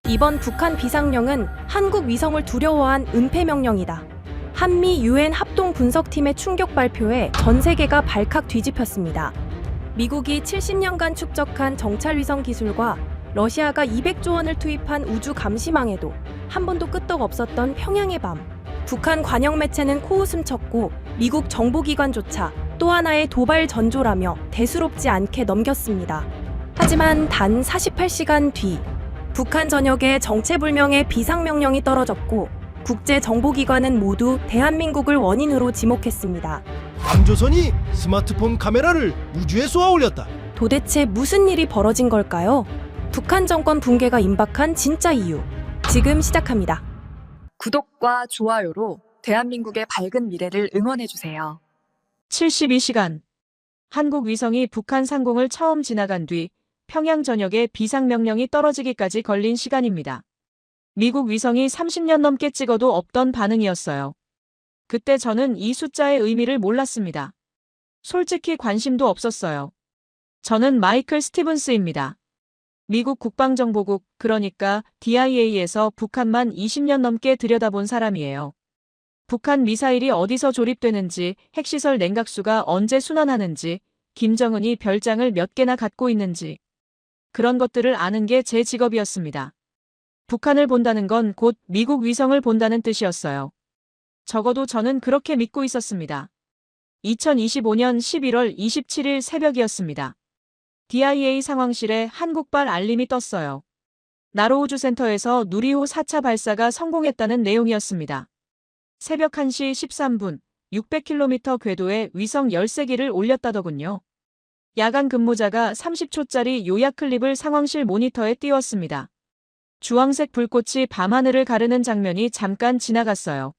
이번 북한 비상령은 한국 위성을 두려워한 은폐 명령이다. 한미 UN 합동 분석팀의 충격 발표에 전 세계가 발칵 뒤집혔습니다. 미국이 70년간 축적한 정찰 위성 기술과 러시아가 200조 원을 투입한 우주 감시망에도 한 번도 끄떡없었던 평양의 밤. 북한 관영 매체는 코웃음 쳤고 미국 정보기관조차 또 하나의 도발 전조라며 대수롭지 않게 넘겼습니다. 하지만 단 48시간 뒤 북한 전역에 정체불명의 비상명령이 떨어졌고 국제정보기관은 모두 대한민국을 원인으로 지목했습니다. 방조선이 스마트폰 카메라를 우주에 쏘아 올렸다. 도대체 무슨 일이 벌어진 걸까요? 북한 정권 붕괴가 임박한 진짜 이유. 지금 시작합니다. 구독과 좋아요로 대한민국의 밝은 미래를 응원해주세요. 72시간. 한국 위성이 북한 상공을 처음 지나간 뒤 평양 전역에 비상명령이 떨어지기까지 걸린 시간입니다. 미국 위성이 30년 넘게 찍어도 없던 반응이었어요. 그때 저는 이 숫자의 의미를 몰랐습니다. 솔직히 관심도 없었어요. 저는 마이클 스티븐스입니다. 미국 국방정보국, 그러니까 DIA에서 북한만 20년 넘게 들여다본 사람이에요. 북한 미사일이 어디서 조립되는지, 핵시설 냉각수가 언제 순환하는지, 김정은이 별장을 몇 개나 갖고 있는지, 그런 것들을 아는 게 제 직업이었습니다. 북한을 본다는 건 곧 미국 위성을 본다는 뜻이었어요. 적어도 저는 그렇게 믿고 있었습니다. 2025년 11월 27일 새벽이었습니다. DIA 상황실에 한국발 알림이 떴어요. 나로우주센터에서 누리호 4차 발사가 성공했다는 내용이었습니다. 새벽 1시 13분, 600km 궤도에 위성 13기를 올렸다더군요. 야간 근무자가 30초짜리 요약 클립을 상황실 모니터에 띄웠습니다. 주황색 불꽃이 밤하늘을 가르는 장면이 잠깐 지나갔어요.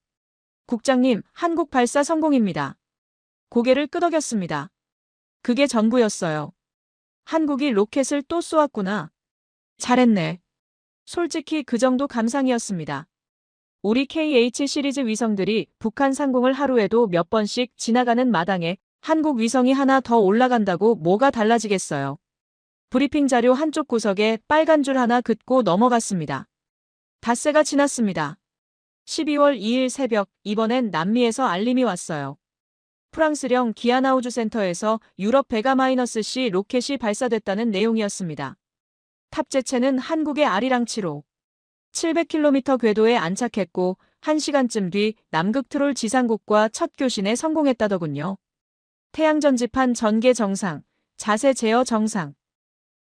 국장님, 한국 발사 성공입니다. 고개를 끄덕였습니다. 그게 전부였어요. 한국이 로켓을 또 쏘았구나. 잘했네. 솔직히 그 정도 감상이었습니다. 우리 KH 시리즈 위성들이 북한 상공을 하루에도 몇 번씩 지나가는 마당에 한국 위성이 하나 더 올라간다고 뭐가 달라지겠어요. 브리핑 자료 한쪽 구석에 빨간 줄 하나 긋고 넘어갔습니다. 닷새가 지났습니다. 12월 2일 새벽, 이번엔 남미에서 알림이 왔어요. 프랑스령 기아나우주 센터에서 유럽 베가-C 로켓이 발사됐다는 내용이었습니다. 탑재체는 한국의 아리랑치로 700km 궤도에 안착했고 1시간쯤 뒤 남극 트롤 지상국과 첫 교신에 성공했다더군요. 태양 전지판 전개 정상, 자세 제어 정상.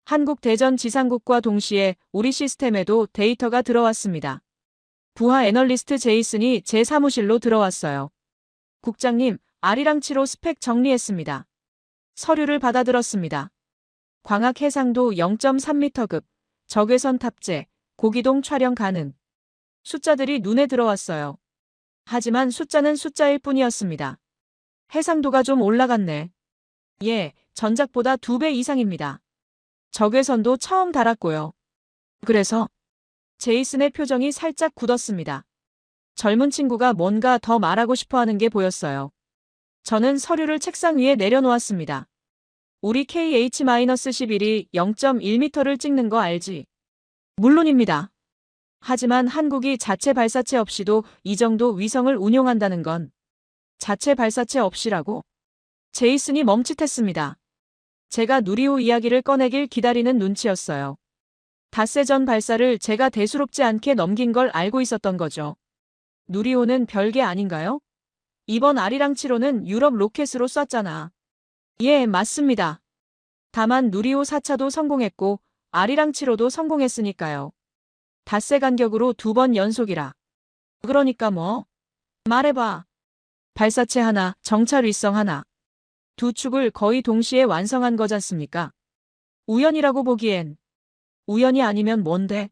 한국 대전 지상국과 동시에 우리 시스템에도 데이터가 들어왔습니다. 부하 애널리스트 제이슨이 제 사무실로 들어왔어요. 국장님, 아리랑치로 스펙 정리했습니다. 서류를 받아들었습니다. 광학 해상도 0.3m급, 적외선 탑재, 고기동 촬영 가능. 숫자들이 눈에 들어왔어요. 하지만 숫자는 숫자일 뿐이었습니다. 해상도가 좀 올라갔네. 예, 전작보다 2배 이상입니다. 적외선도 처음 달았고요. 그래서 제이슨의 표정이 살짝 굳었습니다. 젊은 친구가 뭔가 더 말하고 싶어하는 게 보였어요. 저는 서류를 책상 위에 내려놓았습니다. 우리 KH-11이 0.1m를 찍는 거 알지? 물론입니다. 하지만 한국이 자체 발사체 없이도 이 정도 위성을 운용한다는 건 자체 발사체 없이라고? 제이슨이 멈칫했습니다. 제가 누리호 이야기를 꺼내길 기다리는 눈치였어요. 닷새 전 발사를 제가 대수롭지 않게 넘긴 걸 알고 있었던 거죠. 누리호는 별게 아닌가요? 이번 아리랑치로는 유럽 로켓으로 쐈잖아. 예, 맞습니다. 다만 누리호 4차도 성공했고 아리랑치로도 성공했으니까요. 닷새 간격으로 2번 연속이라. 그러니까 뭐? 말해봐. 발사체 하나, 정찰 위성 하나. 두 축을 거의 동시에 완성한 거잖습니까? 우연이라고 보기엔. 우연이 아니면 뭔데?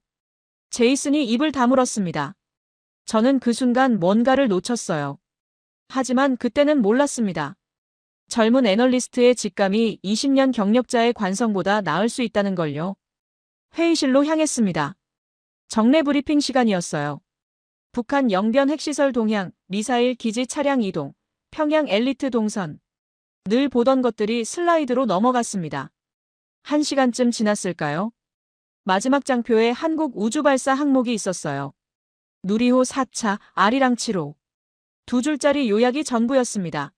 제이슨이 입을 다물었습니다. 저는 그 순간 뭔가를 놓쳤어요. 하지만 그때는 몰랐습니다. 젊은 애널리스트의 직감이 20년 경력자의 관성보다 나을 수 있다는 걸요. 회의실로 향했습니다. 정례 브리핑 시간이었어요. 북한 영변 핵시설 동향, 미사일 기지 차량 이동, 평양 엘리트 동선. 늘 보던 것들이 슬라이드로 넘어갔습니다. 1시간쯤 지났을까요? 마지막 장표에 한국 우주발사 항목이 있었어요. 누리호 4차, 아리랑 7호. 두 줄짜리 요약이 전부였습니다.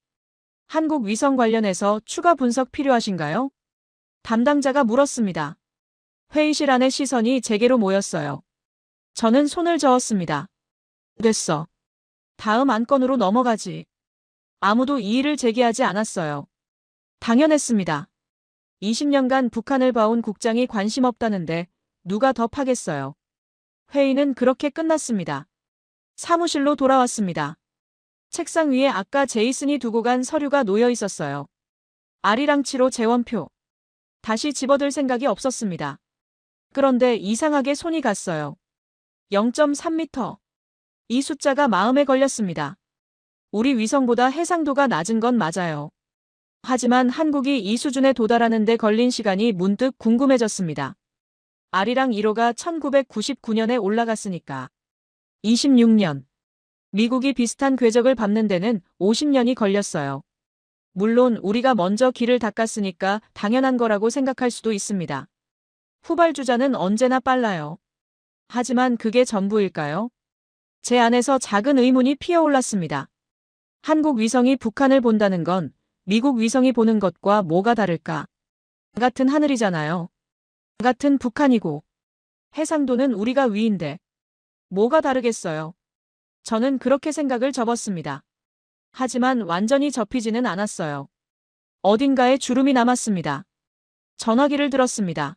한국 위성 관련해서 추가 분석 필요하신가요? 담당자가 물었습니다. 회의실 안에 시선이 제게로 모였어요. 저는 손을 저었습니다. 됐어. 다음 안건으로 넘어가지. 아무도 이의를 제기하지 않았어요. 당연했습니다. 20년간 북한을 봐온 국장이 관심 없다는데 누가 더 파겠어요. 회의는 그렇게 끝났습니다. 사무실로 돌아왔습니다. 책상 위에 아까 제이슨이 두고 간 서류가 놓여 있었어요. 아리랑 7호 재원표. 다시 집어들 생각이 없었습니다. 그런데 이상하게 손이 갔어요. 0.3m. 이 숫자가 마음에 걸렸습니다. 우리 위성보다 해상도가 낮은 건 맞아요. 하지만 한국이 이 수준에 도달하는 데 걸린 시간이 문득 궁금해졌습니다. 아리랑 1호가 1999년에 올라갔으니까 26년. 미국이 비슷한 궤적을 밟는 데는 50년이 걸렸어요. 물론 우리가 먼저 길을 닦았으니까 당연한 거라고 생각할 수도 있습니다. 후발주자는 언제나 빨라요. 하지만 그게 전부일까요? 제 안에서 작은 의문이 피어올랐습니다. 한국 위성이 북한을 본다는 건 미국 위성이 보는 것과 뭐가 다를까? 같은 하늘이잖아요. 같은 북한이고 해상도는 우리가 위인데 뭐가 다르겠어요? 저는 그렇게 생각을 접었습니다. 하지만 완전히 접히지는 않았어요. 어딘가에 주름이 남았습니다. 전화기를 들었습니다.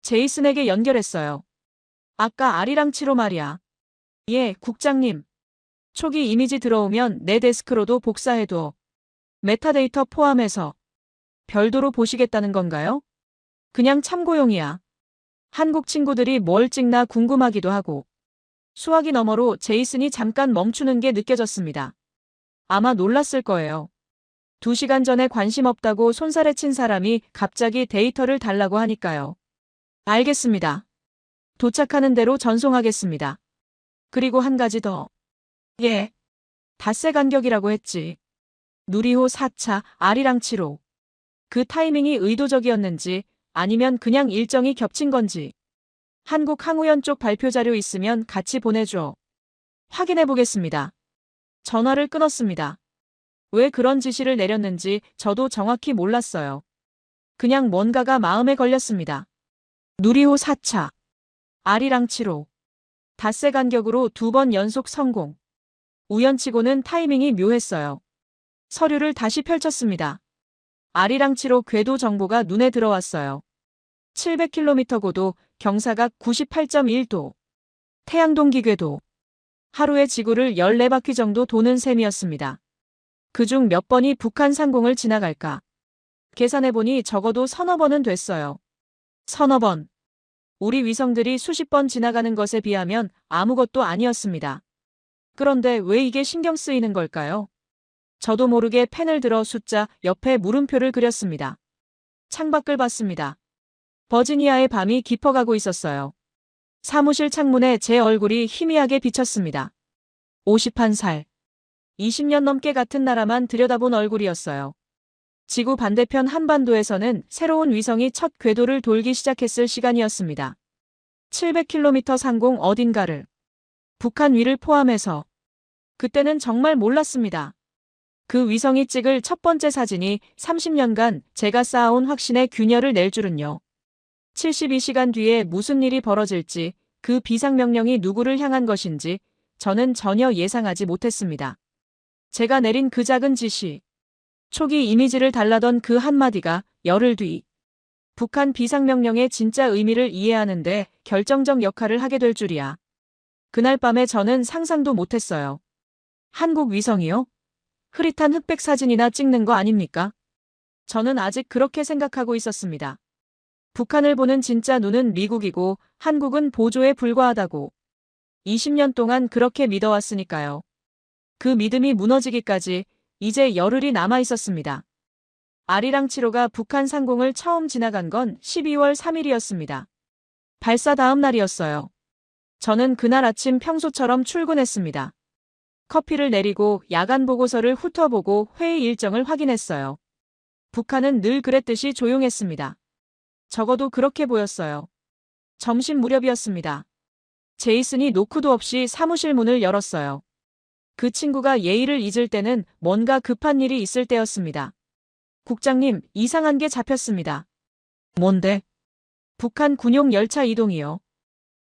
제이슨에게 연결했어요. 아까 아리랑 7호 말이야. 예, 국장님. 초기 이미지 들어오면 내 데스크로도 복사해둬. 메타데이터 포함해서. 별도로 보시겠다는 건가요? 그냥 참고용이야. 한국 친구들이 뭘 찍나 궁금하기도 하고. 수화기 너머로 제이슨이 잠깐 멈추는 게 느껴졌습니다. 아마 놀랐을 거예요. 2시간 전에 관심 없다고 손살에 친 사람이 갑자기 데이터를 달라고 하니까요. 알겠습니다. 도착하는 대로 전송하겠습니다. 그리고 한 가지 더. 예. 닷새 간격이라고 했지. 누리호 4차, 아리랑 7호. 그 타이밍이 의도적이었는지 아니면 그냥 일정이 겹친 건지. 한국항우연 쪽 발표 자료 있으면 같이 보내줘. 확인해 보겠습니다. 전화를 끊었습니다. 왜 그런 지시를 내렸는지 저도 정확히 몰랐어요. 그냥 뭔가가 마음에 걸렸습니다. 누리호 4차, 아리랑 7호. 닷새 간격으로 2번 연속 성공. 우연치고는 타이밍이 묘했어요. 서류를 다시 펼쳤습니다. 아리랑 7호 궤도 정보가 눈에 들어왔어요. 700km 고도, 경사각 98.1도. 태양동기 궤도. 하루에 지구를 14바퀴 정도 도는 셈이었습니다. 그중 몇 번이 북한 상공을 지나갈까? 계산해보니 적어도 서너 번은 됐어요. 서너 번. 우리 위성들이 수십 번 지나가는 것에 비하면 아무것도 아니었습니다. 그런데 왜 이게 신경 쓰이는 걸까요? 저도 모르게 펜을 들어 숫자 옆에 물음표를 그렸습니다. 창밖을 봤습니다. 버지니아의 밤이 깊어가고 있었어요. 사무실 창문에 제 얼굴이 희미하게 비쳤습니다. 51살. 20년 넘게 같은 나라만 들여다본 얼굴이었어요. 지구 반대편 한반도에서는 새로운 위성이 첫 궤도를 돌기 시작했을 시간이었습니다. 700km 상공 어딘가를. 북한 위를 포함해서. 그때는 정말 몰랐습니다. 그 위성이 찍을 첫 번째 사진이 30년간 제가 쌓아온 확신의 균열을 낼 줄은요. 72시간 뒤에 무슨 일이 벌어질지, 그 비상명령이 누구를 향한 것인지 저는 전혀 예상하지 못했습니다. 제가 내린 그 작은 지시, 초기 이미지를 달라던 그 한마디가 열흘 뒤 북한 비상명령의 진짜 의미를 이해하는데 결정적 역할을 하게 될 줄이야. 그날 밤에 저는 상상도 못했어요. 한국 위성이요? 흐릿한 흑백 사진이나 찍는 거 아닙니까? 저는 아직 그렇게 생각하고 있었습니다. 북한을 보는 진짜 눈은 미국이고 한국은 보조에 불과하다고. 20년 동안 그렇게 믿어왔으니까요. 그 믿음이 무너지기까지 이제 열흘이 남아 있었습니다. 아리랑 7호가 북한 상공을 처음 지나간 건 12월 3일이었습니다. 발사 다음 날이었어요. 저는 그날 아침 평소처럼 출근했습니다. 커피를 내리고 야간 보고서를 훑어보고 회의 일정을 확인했어요. 북한은 늘 그랬듯이 조용했습니다. 적어도 그렇게 보였어요. 점심 무렵이었습니다. 제이슨이 노크도 없이 사무실 문을 열었어요. 그 친구가 예의를 잊을 때는 뭔가 급한 일이 있을 때였습니다. 국장님, 이상한 게 잡혔습니다. 뭔데? 북한 군용 열차 이동이요.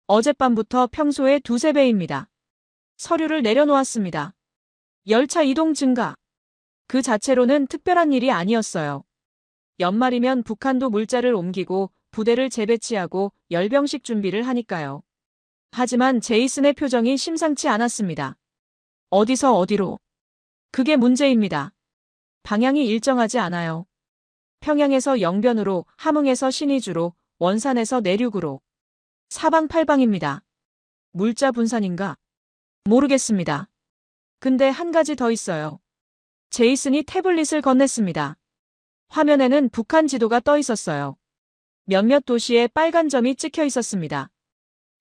어젯밤부터 평소의 두세 배입니다. 서류를 내려놓았습니다. 열차 이동 증가. 그 자체로는 특별한 일이 아니었어요. 연말이면 북한도 물자를 옮기고 부대를 재배치하고 열병식 준비를 하니까요. 하지만 제이슨의 표정이 심상치 않았습니다. 어디서 어디로? 그게 문제입니다. 방향이 일정하지 않아요. 평양에서 영변으로, 함흥에서 신의주로, 원산에서 내륙으로. 사방팔방입니다. 물자 분산인가? 모르겠습니다. 근데 한 가지 더 있어요. 제이슨이 태블릿을 건넸습니다. 화면에는 북한 지도가 떠 있었어요. 몇몇 도시에 빨간 점이 찍혀 있었습니다.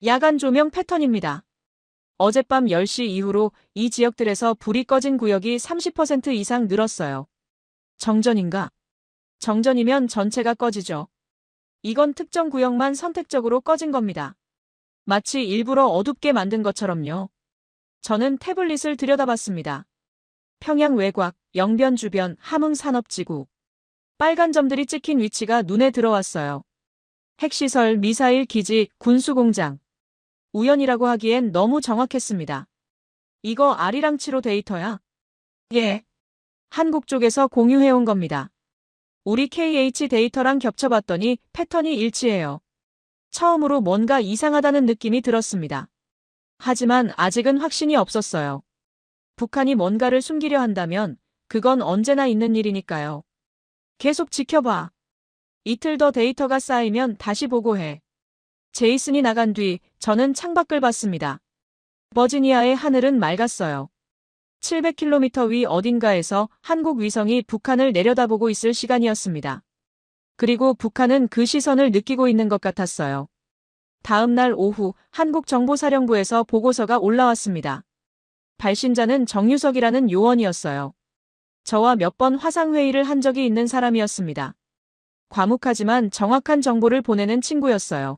야간 조명 패턴입니다. 어젯밤 10시 이후로 이 지역들에서 불이 꺼진 구역이 30% 이상 늘었어요. 정전인가? 정전이면 전체가 꺼지죠. 이건 특정 구역만 선택적으로 꺼진 겁니다. 마치 일부러 어둡게 만든 것처럼요. 저는 태블릿을 들여다봤습니다. 평양 외곽, 영변 주변, 함흥 산업지구. 빨간 점들이 찍힌 위치가 눈에 들어왔어요. 핵시설, 미사일 기지, 군수공장. 우연이라고 하기엔 너무 정확했습니다. 이거 아리랑치로 데이터야? 예. 한국 쪽에서 공유해온 겁니다. 우리 KH 데이터랑 겹쳐봤더니 패턴이 일치해요. 처음으로 뭔가 이상하다는 느낌이 들었습니다. 하지만 아직은 확신이 없었어요. 북한이 뭔가를 숨기려 한다면 그건 언제나 있는 일이니까요. 계속 지켜봐. 이틀 더 데이터가 쌓이면 다시 보고해. 제이슨이 나간 뒤 저는 창밖을 봤습니다. 버지니아의 하늘은 맑았어요. 700km 위 어딘가에서 한국 위성이 북한을 내려다보고 있을 시간이었습니다. 그리고 북한은 그 시선을 느끼고 있는 것 같았어요. 다음 날 오후 한국정보사령부에서 보고서가 올라왔습니다. 발신자는 정유석이라는 요원이었어요. 저와 몇 번 화상회의를 한 적이 있는 사람이었습니다. 과묵하지만 정확한 정보를 보내는 친구였어요.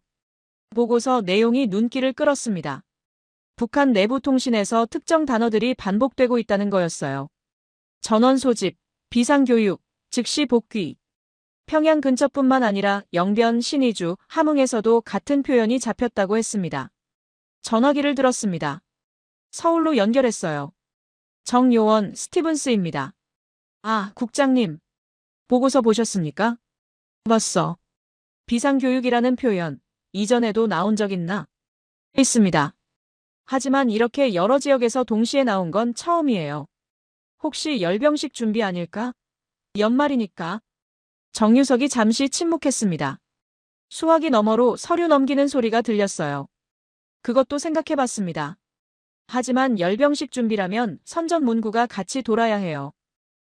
보고서 내용이 눈길을 끌었습니다. 북한 내부 통신에서 특정 단어들이 반복되고 있다는 거였어요. 전원 소집, 비상교육, 즉시 복귀. 평양 근처뿐만 아니라 영변, 신의주, 함흥에서도 같은 표현이 잡혔다고 했습니다. 전화기를 들었습니다. 서울로 연결했어요. 정요원 스티븐스입니다. 아, 국장님. 보고서 보셨습니까? 봤어. 비상교육이라는 표현, 이전에도 나온 적 있나? 있습니다. 하지만 이렇게 여러 지역에서 동시에 나온 건 처음이에요. 혹시 열병식 준비 아닐까? 연말이니까. 정유석이 잠시 침묵했습니다. 수화기 너머로 서류 넘기는 소리가 들렸어요. 그것도 생각해봤습니다. 하지만 열병식 준비라면 선전문구가 같이 돌아야 해요.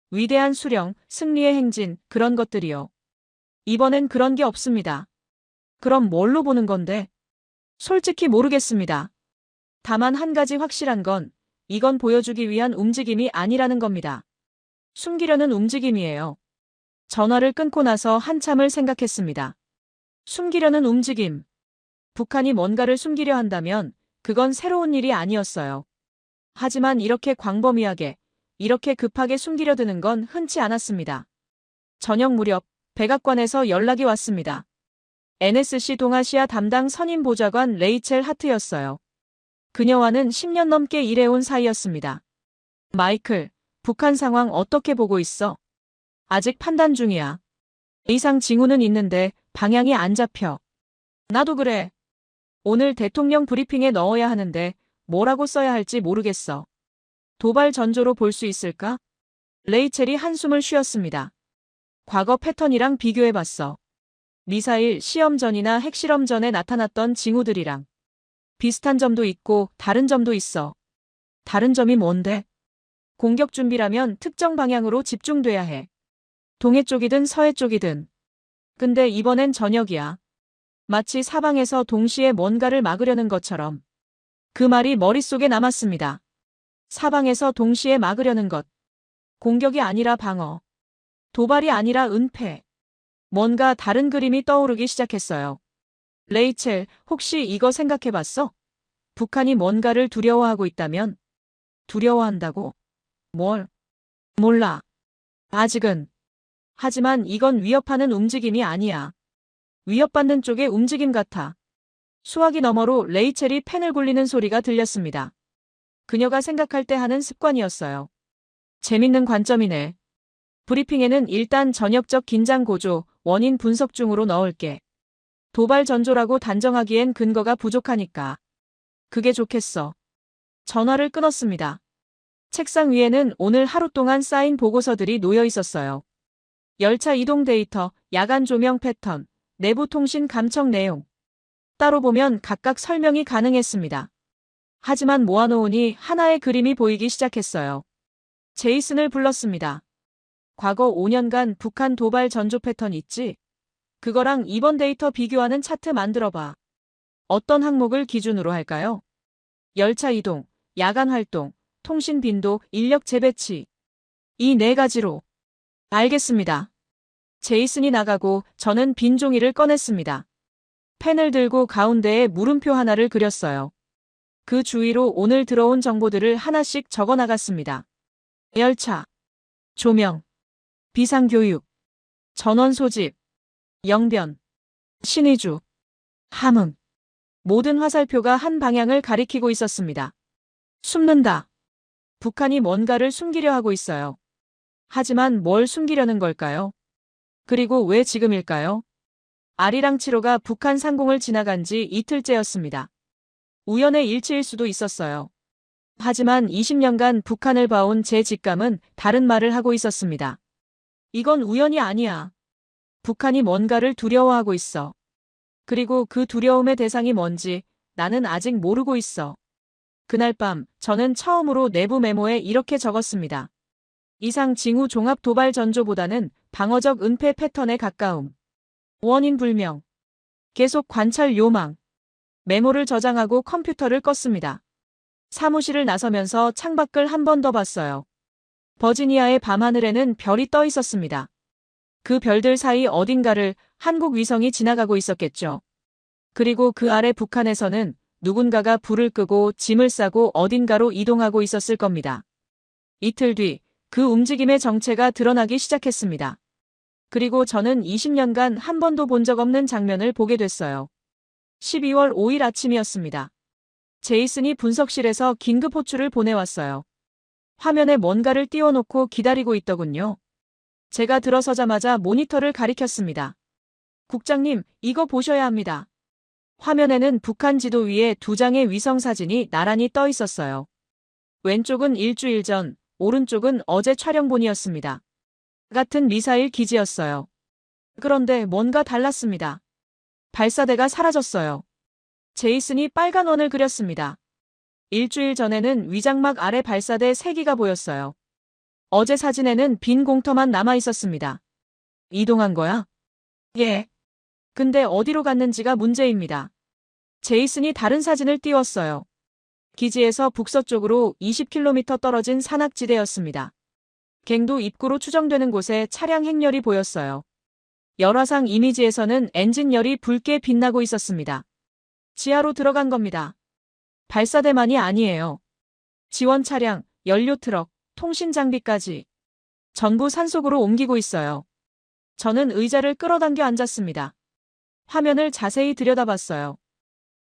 위대한 수령, 승리의 행진, 그런 것들이요. 이번엔 그런 게 없습니다. 그럼 뭘로 보는 건데? 솔직히 모르겠습니다. 다만 한 가지 확실한 건 이건 보여주기 위한 움직임이 아니라는 겁니다. 숨기려는 움직임이에요. 전화를 끊고 나서 한참을 생각했습니다. 숨기려는 움직임. 북한이 뭔가를 숨기려 한다면 그건 새로운 일이 아니었어요. 하지만 이렇게 광범위하게, 이렇게 급하게 숨기려 드는 건 흔치 않았습니다. 저녁 무렵 백악관에서 연락이 왔습니다. NSC 동아시아 담당 선임 보좌관 레이첼 하트였어요. 그녀와는 10년 넘게 일해온 사이였습니다. 마이클, 북한 상황 어떻게 보고 있어? 아직 판단 중이야. 이상 징후는 있는데 방향이 안 잡혀. 나도 그래. 오늘 대통령 브리핑에 넣어야 하는데 뭐라고 써야 할지 모르겠어. 도발 전조로 볼 수 있을까? 레이첼이 한숨을 쉬었습니다. 과거 패턴이랑 비교해봤어. 미사일 시험 전이나 핵실험 전에 나타났던 징후들이랑 비슷한 점도 있고 다른 점도 있어. 다른 점이 뭔데? 공격 준비라면 특정 방향으로 집중돼야 해. 동해 쪽이든 서해 쪽이든. 근데 이번엔 저녁이야. 마치 사방에서 동시에 뭔가를 막으려는 것처럼. 그 말이 머릿속에 남았습니다. 사방에서 동시에 막으려는 것. 공격이 아니라 방어. 도발이 아니라 은폐. 뭔가 다른 그림이 떠오르기 시작했어요. 레이첼, 혹시 이거 생각해봤어? 북한이 뭔가를 두려워하고 있다면? 두려워한다고? 뭘? 몰라. 아직은. 하지만 이건 위협하는 움직임이 아니야. 위협받는 쪽의 움직임 같아. 수화기 너머로 레이첼이 펜을 굴리는 소리가 들렸습니다. 그녀가 생각할 때 하는 습관이었어요. 재밌는 관점이네. 브리핑에는 일단 전역적 긴장 고조, 원인 분석 중으로 넣을게. 도발 전조라고 단정하기엔 근거가 부족하니까. 그게 좋겠어. 전화를 끊었습니다. 책상 위에는 오늘 하루 동안 쌓인 보고서들이 놓여 있었어요. 열차 이동 데이터, 야간 조명 패턴, 내부 통신 감청 내용. 따로 보면 각각 설명이 가능했습니다. 하지만 모아놓으니 하나의 그림이 보이기 시작했어요. 제이슨을 불렀습니다. 과거 5년간 북한 도발 전조 패턴 있지? 그거랑 이번 데이터 비교하는 차트 만들어봐. 어떤 항목을 기준으로 할까요? 열차 이동, 야간 활동, 통신 빈도, 인력 재배치. 이 네 가지로. 알겠습니다. 제이슨이 나가고 저는 빈 종이를 꺼냈습니다. 펜을 들고 가운데에 물음표 하나를 그렸어요. 그 주위로 오늘 들어온 정보들을 하나씩 적어 나갔습니다. 열차, 조명, 비상교육, 전원 소집, 영변, 신의주, 함흥. 모든 화살표가 한 방향을 가리키고 있었습니다. 숨는다. 북한이 뭔가를 숨기려 하고 있어요. 하지만 뭘 숨기려는 걸까요? 그리고 왜 지금일까요? 아리랑 7호가 북한 상공을 지나간 지 이틀째였습니다. 우연의 일치일 수도 있었어요. 하지만 20년간 북한을 봐온 제 직감은 다른 말을 하고 있었습니다. 이건 우연이 아니야. 북한이 뭔가를 두려워하고 있어. 그리고 그 두려움의 대상이 뭔지 나는 아직 모르고 있어. 그날 밤 저는 처음으로 내부 메모에 이렇게 적었습니다. 이상 징후 종합 도발 전조보다는 방어적 은폐 패턴에 가까움. 원인 불명. 계속 관찰 요망. 메모를 저장하고 컴퓨터를 껐습니다. 사무실을 나서면서 창밖을 한 번 더 봤어요. 버지니아의 밤하늘에는 별이 떠 있었습니다. 그 별들 사이 어딘가를 한국 위성이 지나가고 있었겠죠. 그리고 그 아래 북한에서는 누군가가 불을 끄고 짐을 싸고 어딘가로 이동하고 있었을 겁니다. 이틀 뒤 그 움직임의 정체가 드러나기 시작했습니다. 그리고 저는 20년간 한 번도 본 적 없는 장면을 보게 됐어요. 12월 5일 아침이었습니다. 제이슨이 분석실에서 긴급 호출을 보내왔어요. 화면에 뭔가를 띄워놓고 기다리고 있더군요. 제가 들어서자마자 모니터를 가리켰습니다. 국장님, 이거 보셔야 합니다. 화면에는 북한 지도 위에 두 장의 위성 사진이 나란히 떠 있었어요. 왼쪽은 일주일 전, 오른쪽은 어제 촬영본이었습니다. 같은 미사일 기지였어요. 그런데 뭔가 달랐습니다. 발사대가 사라졌어요. 제이슨이 빨간 원을 그렸습니다. 일주일 전에는 위장막 아래 발사대 3기가 보였어요. 어제 사진에는 빈 공터만 남아 있었습니다. 이동한 거야? 예. 근데 어디로 갔는지가 문제입니다. 제이슨이 다른 사진을 띄웠어요. 기지에서 북서쪽으로 20km 떨어진 산악지대였습니다. 갱도 입구로 추정되는 곳에 차량 행렬이 보였어요. 열화상 이미지에서는 엔진열이 붉게 빛나고 있었습니다. 지하로 들어간 겁니다. 발사대만이 아니에요. 지원 차량, 연료 트럭, 통신 장비까지 전부 산속으로 옮기고 있어요. 저는 의자를 끌어당겨 앉았습니다. 화면을 자세히 들여다봤어요.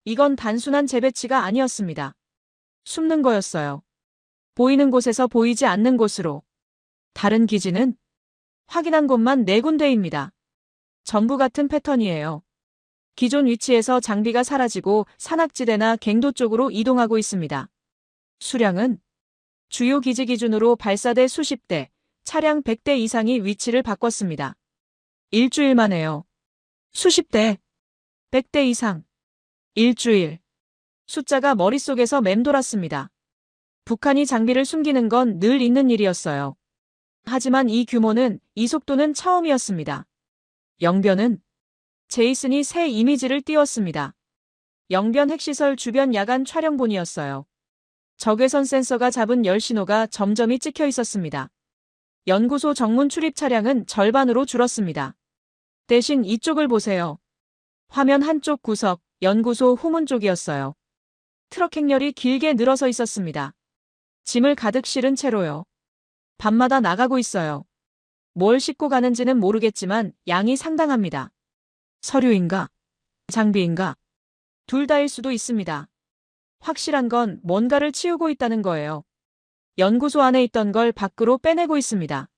이건 단순한 재배치가 아니었습니다. 숨는 거였어요. 보이는 곳에서 보이지 않는 곳으로. 다른 기지는? 확인한 곳만 4군데입니다. 전부 같은 패턴이에요. 기존 위치에서 장비가 사라지고 산악지대나 갱도 쪽으로 이동하고 있습니다. 수량은? 주요 기지 기준으로 발사대 수십 대, 차량 100대 이상이 위치를 바꿨습니다. 일주일 만에요. 수십 대, 100대 이상. 일주일. 숫자가 머릿속에서 맴돌았습니다. 북한이 장비를 숨기는 건 늘 있는 일이었어요. 하지만 이 규모는, 이 속도는 처음이었습니다. 영변은? 제이슨이 새 이미지를 띄웠습니다. 영변 핵시설 주변 야간 촬영본이었어요. 적외선 센서가 잡은 열 신호가 점점이 찍혀 있었습니다. 연구소 정문 출입 차량은 절반으로 줄었습니다. 대신 이쪽을 보세요. 화면 한쪽 구석, 연구소 후문 쪽이었어요. 트럭 행렬이 길게 늘어서 있었습니다. 짐을 가득 실은 채로요. 밤마다 나가고 있어요. 뭘 싣고 가는지는 모르겠지만 양이 상당합니다. 서류인가? 장비인가? 둘 다일 수도 있습니다. 확실한 건 뭔가를 치우고 있다는 거예요. 연구소 안에 있던 걸 밖으로 빼내고 있습니다.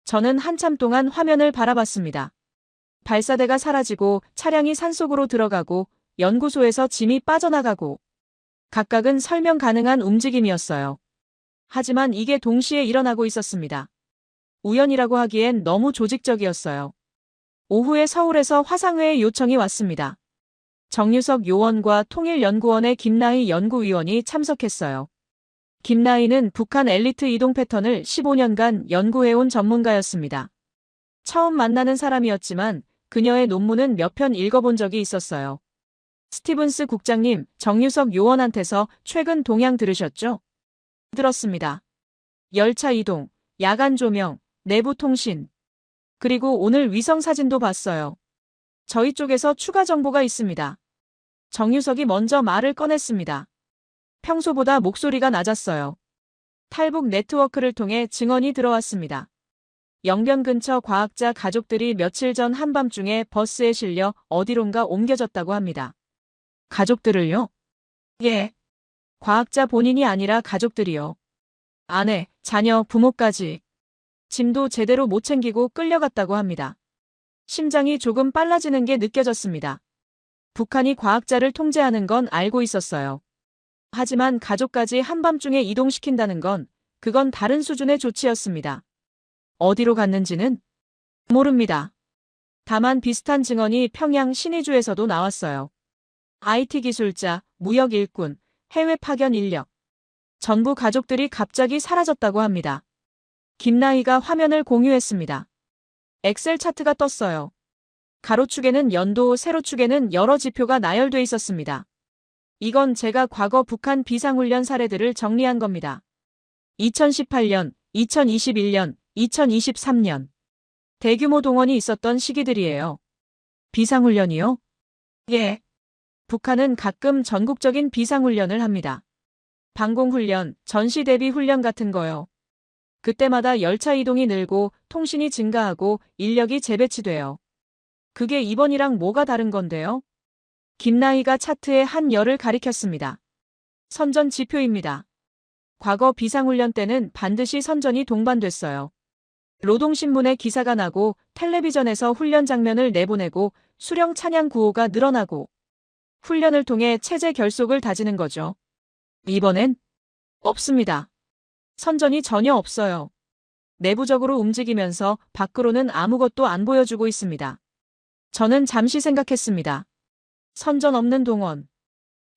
저는 한참 동안 화면을 바라봤습니다. 발사대가 사라지고 차량이 산속으로 들어가고 연구소에서 짐이 빠져나가고 각각은 설명 가능한 움직임이었어요. 하지만 이게 동시에 일어나고 있었습니다. 우연이라고 하기엔 너무 조직적이었어요. 오후에 서울에서 화상회의 요청이 왔습니다. 정유석 요원과 통일연구원의 김나희 연구위원이 참석했어요. 김나희는 북한 엘리트 이동 패턴을 15년간 연구해온 전문가였습니다. 처음 만나는 사람이었지만 그녀의 논문은 몇 편 읽어본 적이 있었어요. 스티븐스 국장님, 정유석 요원한테서 최근 동향 들으셨죠? 들었습니다. 열차 이동, 야간 조명, 내부 통신, 그리고 오늘 위성 사진도 봤어요. 저희 쪽에서 추가 정보가 있습니다. 정유석이 먼저 말을 꺼냈습니다. 평소보다 목소리가 낮았어요. 탈북 네트워크를 통해 증언이 들어왔습니다. 영변 근처 과학자 가족들이 며칠 전 한밤중에 버스에 실려 어디론가 옮겨졌다고 합니다. 가족들을요? 예. 과학자 본인이 아니라 가족들이요. 아내, 자녀, 부모까지. 짐도 제대로 못 챙기고 끌려갔다고 합니다. 심장이 조금 빨라지는 게 느껴졌습니다. 북한이 과학자를 통제하는 건 알고 있었어요. 하지만 가족까지 한밤중에 이동시킨다는 건 그건 다른 수준의 조치였습니다. 어디로 갔는지는 모릅니다. 다만 비슷한 증언이 평양 신의주에서도 나왔어요. IT 기술자, 무역 일꾼, 해외 파견 인력. 전부 가족들이 갑자기 사라졌다고 합니다. 김나희가 화면을 공유했습니다. 엑셀 차트가 떴어요. 가로축에는 연도, 세로축에는 여러 지표가 나열돼 있었습니다. 이건 제가 과거 북한 비상훈련 사례들을 정리한 겁니다. 2018년, 2021년, 2023년. 대규모 동원이 있었던 시기들이에요. 비상훈련이요? 예. 북한은 가끔 전국적인 비상훈련을 합니다. 방공훈련, 전시대비 훈련 같은 거요. 그때마다 열차 이동이 늘고 통신이 증가하고 인력이 재배치돼요. 그게 이번이랑 뭐가 다른 건데요? 김나희가 차트에 한 열을 가리켰습니다. 선전 지표입니다. 과거 비상훈련 때는 반드시 선전이 동반됐어요. 노동신문에 기사가 나고 텔레비전에서 훈련 장면을 내보내고 수령 찬양 구호가 늘어나고 훈련을 통해 체제 결속을 다지는 거죠. 이번엔 없습니다. 선전이 전혀 없어요. 내부적으로 움직이면서 밖으로는 아무것도 안 보여주고 있습니다. 저는 잠시 생각했습니다. 선전 없는 동원.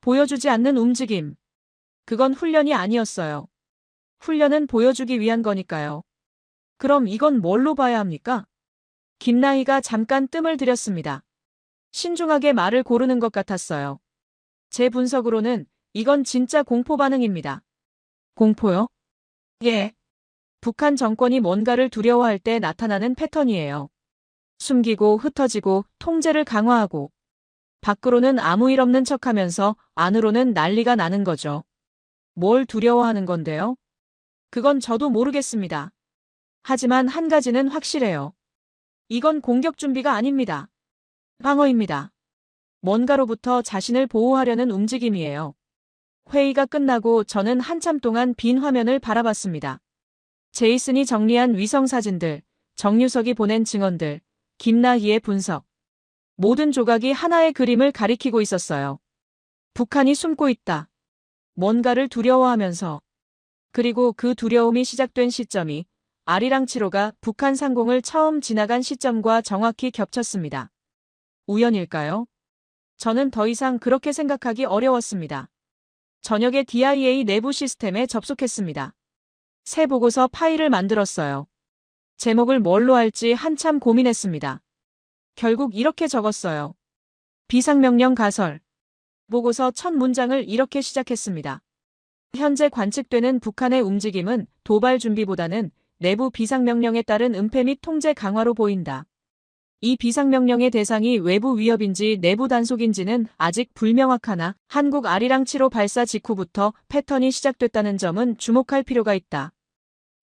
보여주지 않는 움직임. 그건 훈련이 아니었어요. 훈련은 보여주기 위한 거니까요. 그럼 이건 뭘로 봐야 합니까? 김나희가 잠깐 뜸을 들였습니다. 신중하게 말을 고르는 것 같았어요. 제 분석으로는 이건 진짜 공포 반응입니다. 공포요? 예. 북한 정권이 뭔가를 두려워할 때 나타나는 패턴이에요. 숨기고 흩어지고 통제를 강화하고 밖으로는 아무 일 없는 척하면서 안으로는 난리가 나는 거죠. 뭘 두려워하는 건데요? 그건 저도 모르겠습니다. 하지만 한 가지는 확실해요. 이건 공격 준비가 아닙니다. 방어입니다. 뭔가로부터 자신을 보호하려는 움직임이에요. 회의가 끝나고 저는 한참 동안 빈 화면을 바라봤습니다. 제이슨이 정리한 위성 사진들, 정유석이 보낸 증언들, 김나희의 분석. 모든 조각이 하나의 그림을 가리키고 있었어요. 북한이 숨고 있다. 뭔가를 두려워하면서. 그리고 그 두려움이 시작된 시점이 아리랑치로가 북한 상공을 처음 지나간 시점과 정확히 겹쳤습니다. 우연일까요? 저는 더 이상 그렇게 생각하기 어려웠습니다. 저녁에 DIA 내부 시스템에 접속했습니다. 새 보고서 파일을 만들었어요. 제목을 뭘로 할지 한참 고민했습니다. 결국 이렇게 적었어요. 비상명령 가설. 보고서 첫 문장을 이렇게 시작했습니다. 현재 관측되는 북한의 움직임은 도발 준비보다는 내부 비상명령에 따른 은폐 및 통제 강화로 보인다. 이 비상명령의 대상이 외부 위협인지 내부 단속인지는 아직 불명확하나 한국 아리랑 7호 발사 직후부터 패턴이 시작됐다는 점은 주목할 필요가 있다.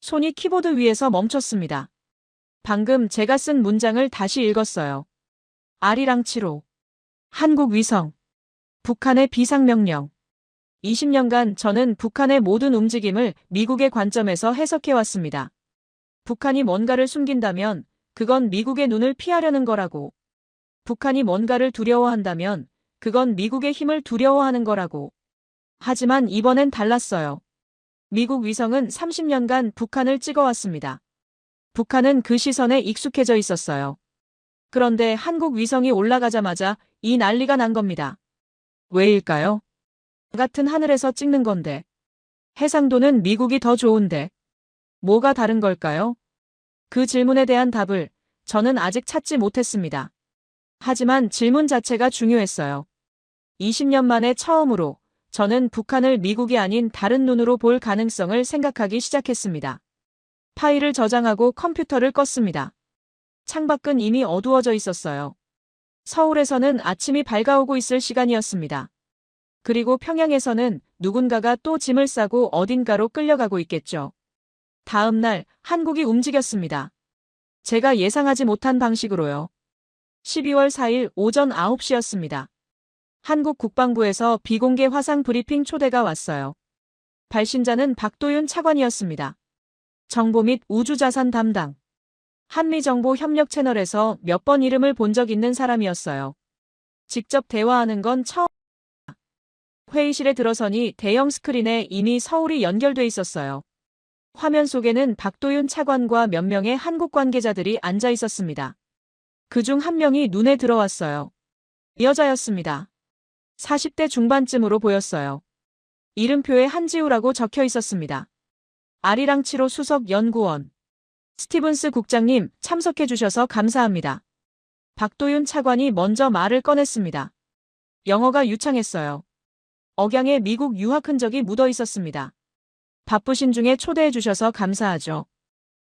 손이 키보드 위에서 멈췄습니다. 방금 제가 쓴 문장을 다시 읽었어요. 아리랑 7호. 한국 위성. 북한의 비상명령. 20년간 저는 북한의 모든 움직임을 미국의 관점에서 해석해왔습니다. 북한이 뭔가를 숨긴다면 그건 미국의 눈을 피하려는 거라고. 북한이 뭔가를 두려워한다면 그건 미국의 힘을 두려워하는 거라고. 하지만 이번엔 달랐어요. 미국 위성은 30년간 북한을 찍어왔습니다. 북한은 그 시선에 익숙해져 있었어요. 그런데 한국 위성이 올라가자마자 이 난리가 난 겁니다. 왜일까요? 같은 하늘에서 찍는 건데. 해상도는 미국이 더 좋은데. 뭐가 다른 걸까요? 그 질문에 대한 답을 저는 아직 찾지 못했습니다. 하지만 질문 자체가 중요했어요. 20년 만에 처음으로 저는 북한을 미국이 아닌 다른 눈으로 볼 가능성을 생각하기 시작했습니다. 파일을 저장하고 컴퓨터를 껐습니다. 창밖은 이미 어두워져 있었어요. 서울에서는 아침이 밝아오고 있을 시간이었습니다. 그리고 평양에서는 누군가가 또 짐을 싸고 어딘가로 끌려가고 있겠죠. 다음 날 한국이 움직였습니다. 제가 예상하지 못한 방식으로요. 12월 4일 오전 9시였습니다. 한국 국방부에서 비공개 화상 브리핑 초대가 왔어요. 발신자는 박도윤 차관이었습니다. 정보 및 우주자산 담당. 한미정보 협력 채널에서 몇 번 이름을 본 적 있는 사람이었어요. 직접 대화하는 건 처음. 회의실에 들어서니 대형 스크린에 이미 서울이 연결돼 있었어요. 화면 속에는 박도윤 차관과 몇 명의 한국 관계자들이 앉아 있었습니다. 그중 한 명이 눈에 들어왔어요. 여자였습니다. 40대 중반쯤으로 보였어요. 이름표에 한지우라고 적혀 있었습니다. 아리랑 7호 수석 연구원. 스티븐스 국장님, 참석해 주셔서 감사합니다. 박도윤 차관이 먼저 말을 꺼냈습니다. 영어가 유창했어요. 억양에 미국 유학 흔적이 묻어 있었습니다. 바쁘신 중에 초대해 주셔서 감사하죠.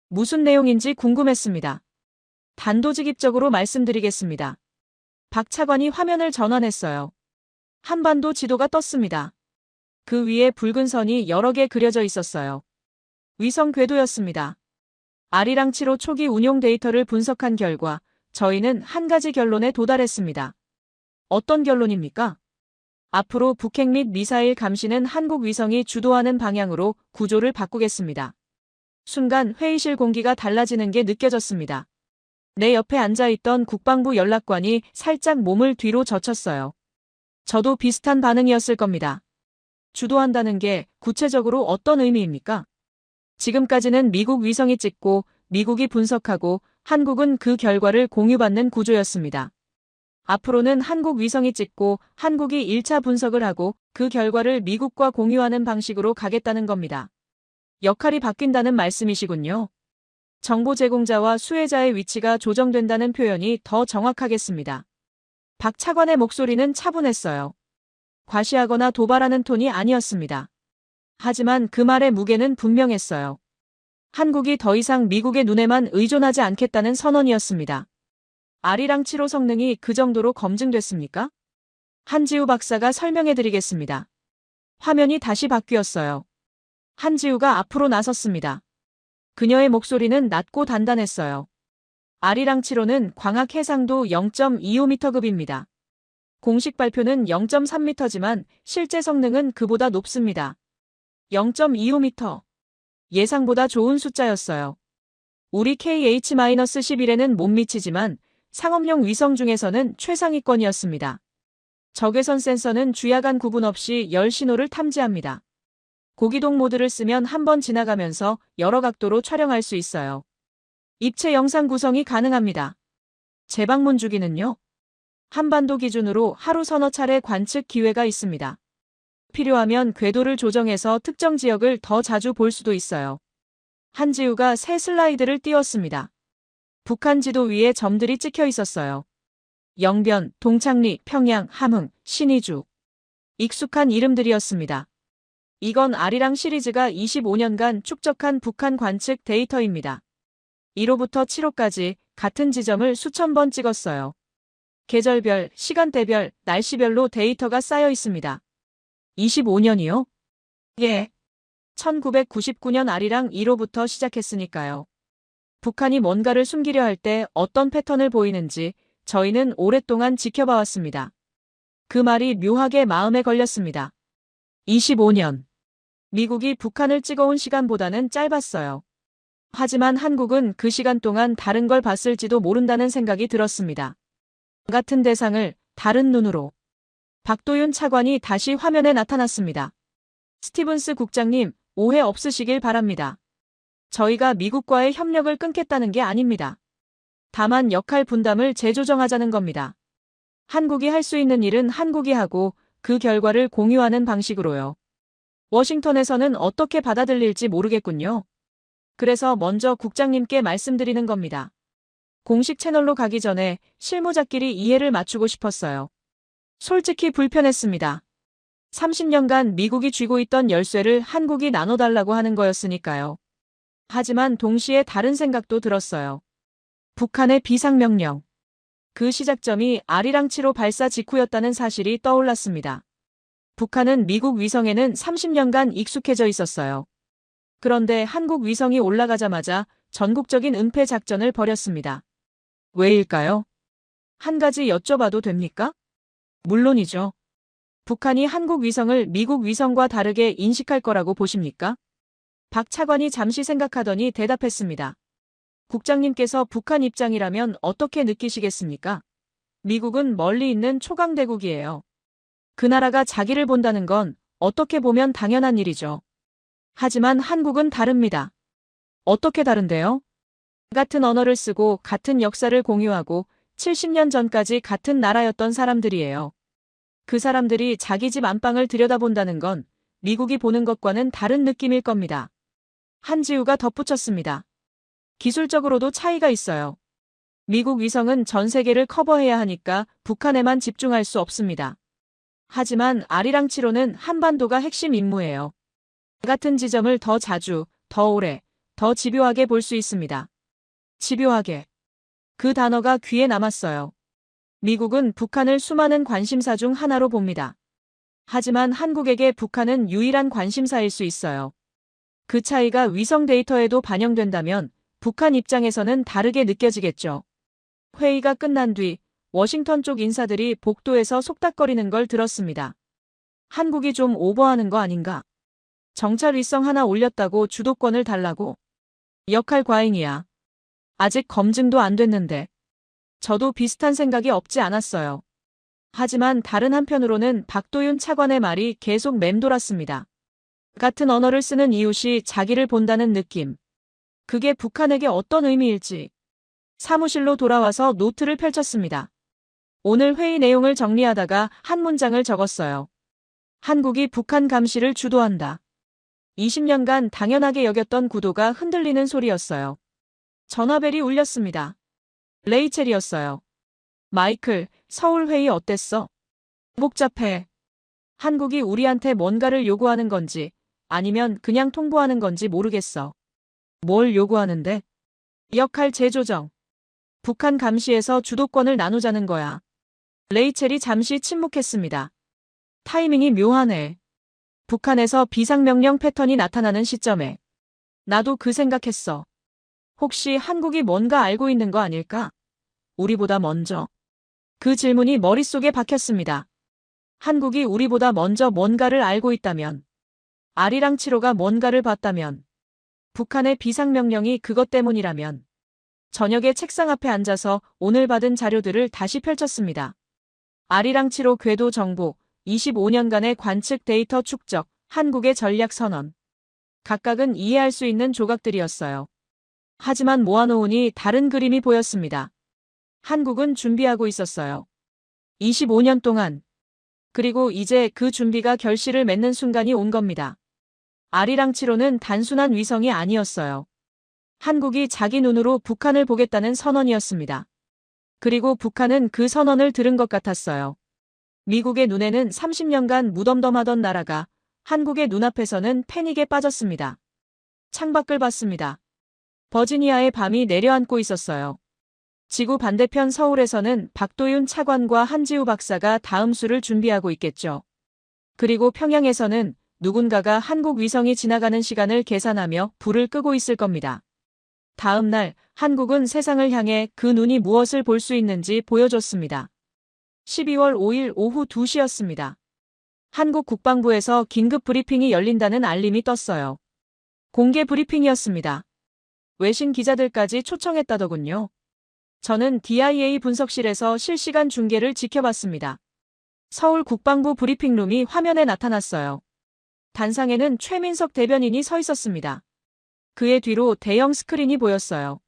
무슨 내용인지 궁금했습니다. 단도직입적으로 말씀드리겠습니다. 박 차관이 화면을 전환했어요. 한반도 지도가 떴습니다. 그 위에 붉은 선이 여러 개 그려져 있었어요. 위성 궤도였습니다. 아리랑 7호 초기 운용 데이터를 분석한 결과 저희는 한 가지 결론에 도달했습니다. 어떤 결론입니까? 앞으로 북핵 및 미사일 감시는 한국 위성이 주도하는 방향으로 구조를 바꾸겠습니다. 순간 회의실 공기가 달라지는 게 느껴졌습니다. 내 옆에 앉아있던 국방부 연락관이 살짝 몸을 뒤로 젖혔어요. 저도 비슷한 반응이었을 겁니다. 주도한다는 게 구체적으로 어떤 의미입니까? 지금까지는 미국 위성이 찍고 미국이 분석하고 한국은 그 결과를 공유받는 구조였습니다. 앞으로는 한국 위성이 찍고 한국이 1차 분석을 하고 그 결과를 미국과 공유하는 방식으로 가겠다는 겁니다. 역할이 바뀐다는 말씀이시군요. 정보 제공자와 수혜자의 위치가 조정된다는 표현이 더 정확하겠습니다. 박 차관의 목소리는 차분했어요. 과시하거나 도발하는 톤이 아니었습니다. 하지만 그 말의 무게는 분명했어요. 한국이 더 이상 미국의 눈에만 의존하지 않겠다는 선언이었습니다. 아리랑 7호 성능이 그 정도로 검증됐습니까? 한지우 박사가 설명해드리겠습니다. 화면이 다시 바뀌었어요. 한지우가 앞으로 나섰습니다. 그녀의 목소리는 낮고 단단했어요. 아리랑 7호는 광학 해상도 0.25m급입니다. 공식 발표는 0.3m지만 실제 성능은 그보다 높습니다. 0.25m. 예상보다 좋은 숫자였어요. 우리 KH-11에는 못 미치지만 상업용 위성 중에서는 최상위권이었습니다. 적외선 센서는 주야간 구분 없이 열 신호를 탐지합니다. 고기동 모드를 쓰면 한 번 지나가면서 여러 각도로 촬영할 수 있어요. 입체 영상 구성이 가능합니다. 재방문 주기는요? 한반도 기준으로 하루 서너 차례 관측 기회가 있습니다. 필요하면 궤도를 조정해서 특정 지역을 더 자주 볼 수도 있어요. 한지우가 새 슬라이드를 띄웠습니다. 북한 지도 위에 점들이 찍혀 있었어요. 영변, 동창리, 평양, 함흥, 신의주. 익숙한 이름들이었습니다. 이건 아리랑 시리즈가 25년간 축적한 북한 관측 데이터입니다. 1호부터 7호까지 같은 지점을 수천 번 찍었어요. 계절별, 시간대별, 날씨별로 데이터가 쌓여 있습니다. 25년이요? 예. 1999년 아리랑 1호부터 시작했으니까요. 북한이 뭔가를 숨기려 할 때 어떤 패턴을 보이는지 저희는 오랫동안 지켜봐왔습니다. 그 말이 묘하게 마음에 걸렸습니다. 25년. 미국이 북한을 찍어온 시간보다는 짧았어요. 하지만 한국은 그 시간 동안 다른 걸 봤을지도 모른다는 생각이 들었습니다. 같은 대상을 다른 눈으로. 박도윤 차관이 다시 화면에 나타났습니다. 스티븐스 국장님, 오해 없으시길 바랍니다. 저희가 미국과의 협력을 끊겠다는 게 아닙니다. 다만 역할 분담을 재조정하자는 겁니다. 한국이 할 수 있는 일은 한국이 하고 그 결과를 공유하는 방식으로요. 워싱턴에서는 어떻게 받아들일지 모르겠군요. 그래서 먼저 국장님께 말씀드리는 겁니다. 공식 채널로 가기 전에 실무자끼리 이해를 맞추고 싶었어요. 솔직히 불편했습니다. 30년간 미국이 쥐고 있던 열쇠를 한국이 나눠달라고 하는 거였으니까요. 하지만 동시에 다른 생각도 들었어요. 북한의 비상명령. 그 시작점이 아리랑 7호 발사 직후였다는 사실이 떠올랐습니다. 북한은 미국 위성에는 30년간 익숙해져 있었어요. 그런데 한국 위성이 올라가자마자 전국적인 은폐 작전을 벌였습니다. 왜일까요? 한 가지 여쭤봐도 됩니까? 물론이죠. 북한이 한국 위성을 미국 위성과 다르게 인식할 거라고 보십니까? 박 차관이 잠시 생각하더니 대답했습니다. 국장님께서 북한 입장이라면 어떻게 느끼시겠습니까? 미국은 멀리 있는 초강대국이에요. 그 나라가 자기를 본다는 건 어떻게 보면 당연한 일이죠. 하지만 한국은 다릅니다. 어떻게 다른데요? 같은 언어를 쓰고 같은 역사를 공유하고 70년 전까지 같은 나라였던 사람들이에요. 그 사람들이 자기 집 안방을 들여다본다는 건 미국이 보는 것과는 다른 느낌일 겁니다. 한지우가 덧붙였습니다. 기술적으로도 차이가 있어요. 미국 위성은 전 세계를 커버해야 하니까 북한에만 집중할 수 없습니다. 하지만 아리랑 7호는 한반도가 핵심 임무예요. 같은 지점을 더 자주, 더 오래, 더 집요하게 볼 수 있습니다. 집요하게. 그 단어가 귀에 남았어요. 미국은 북한을 수많은 관심사 중 하나로 봅니다. 하지만 한국에게 북한은 유일한 관심사일 수 있어요. 그 차이가 위성 데이터에도 반영된다면 북한 입장에서는 다르게 느껴지겠죠. 회의가 끝난 뒤 워싱턴 쪽 인사들이 복도에서 속닥거리는 걸 들었습니다. 한국이 좀 오버하는 거 아닌가? 정찰 위성 하나 올렸다고 주도권을 달라고? 역할 과잉이야. 아직 검증도 안 됐는데. 저도 비슷한 생각이 없지 않았어요. 하지만 다른 한편으로는 박도윤 차관의 말이 계속 맴돌았습니다. 같은 언어를 쓰는 이웃이 자기를 본다는 느낌. 그게 북한에게 어떤 의미일지. 사무실로 돌아와서 노트를 펼쳤습니다. 오늘 회의 내용을 정리하다가 한 문장을 적었어요. 한국이 북한 감시를 주도한다. 20년간 당연하게 여겼던 구도가 흔들리는 소리였어요. 전화벨이 울렸습니다. 레이첼이었어요. 마이클, 서울 회의 어땠어? 복잡해. 한국이 우리한테 뭔가를 요구하는 건지 아니면 그냥 통보하는 건지 모르겠어. 뭘 요구하는데? 역할 재조정. 북한 감시에서 주도권을 나누자는 거야. 레이첼이 잠시 침묵했습니다. 타이밍이 묘하네. 북한에서 비상명령 패턴이 나타나는 시점에. 나도 그 생각했어. 혹시 한국이 뭔가 알고 있는 거 아닐까? 우리보다 먼저. 그 질문이 머릿속에 박혔습니다. 한국이 우리보다 먼저 뭔가를 알고 있다면, 아리랑 7호가 뭔가를 봤다면, 북한의 비상명령이 그것 때문이라면, 저녁에 책상 앞에 앉아서 오늘 받은 자료들을 다시 펼쳤습니다. 아리랑 7호 궤도 정보, 25년간의 관측 데이터 축적, 한국의 전략 선언. 각각은 이해할 수 있는 조각들이었어요. 하지만 모아놓으니 다른 그림이 보였습니다. 한국은 준비하고 있었어요. 25년 동안. 그리고 이제 그 준비가 결실을 맺는 순간이 온 겁니다. 아리랑 7호는 단순한 위성이 아니었어요. 한국이 자기 눈으로 북한을 보겠다는 선언이었습니다. 그리고 북한은 그 선언을 들은 것 같았어요. 미국의 눈에는 30년간 무덤덤하던 나라가 한국의 눈앞에서는 패닉에 빠졌습니다. 창밖을 봤습니다. 버지니아의 밤이 내려앉고 있었어요. 지구 반대편 서울에서는 박도윤 차관과 한지우 박사가 다음 수를 준비하고 있겠죠. 그리고 평양에서는 누군가가 한국 위성이 지나가는 시간을 계산하며 불을 끄고 있을 겁니다. 다음 날 한국은 세상을 향해 그 눈이 무엇을 볼 수 있는지 보여줬습니다. 12월 5일 오후 2시였습니다. 한국 국방부에서 긴급 브리핑이 열린다는 알림이 떴어요. 공개 브리핑이었습니다. 외신 기자들까지 초청했다더군요. 저는 DIA 분석실에서 실시간 중계를 지켜봤습니다. 서울 국방부 브리핑룸이 화면에 나타났어요. 단상에는 최민석 대변인이 서 있었습니다. 그의 뒤로 대형 스크린이 보였어요.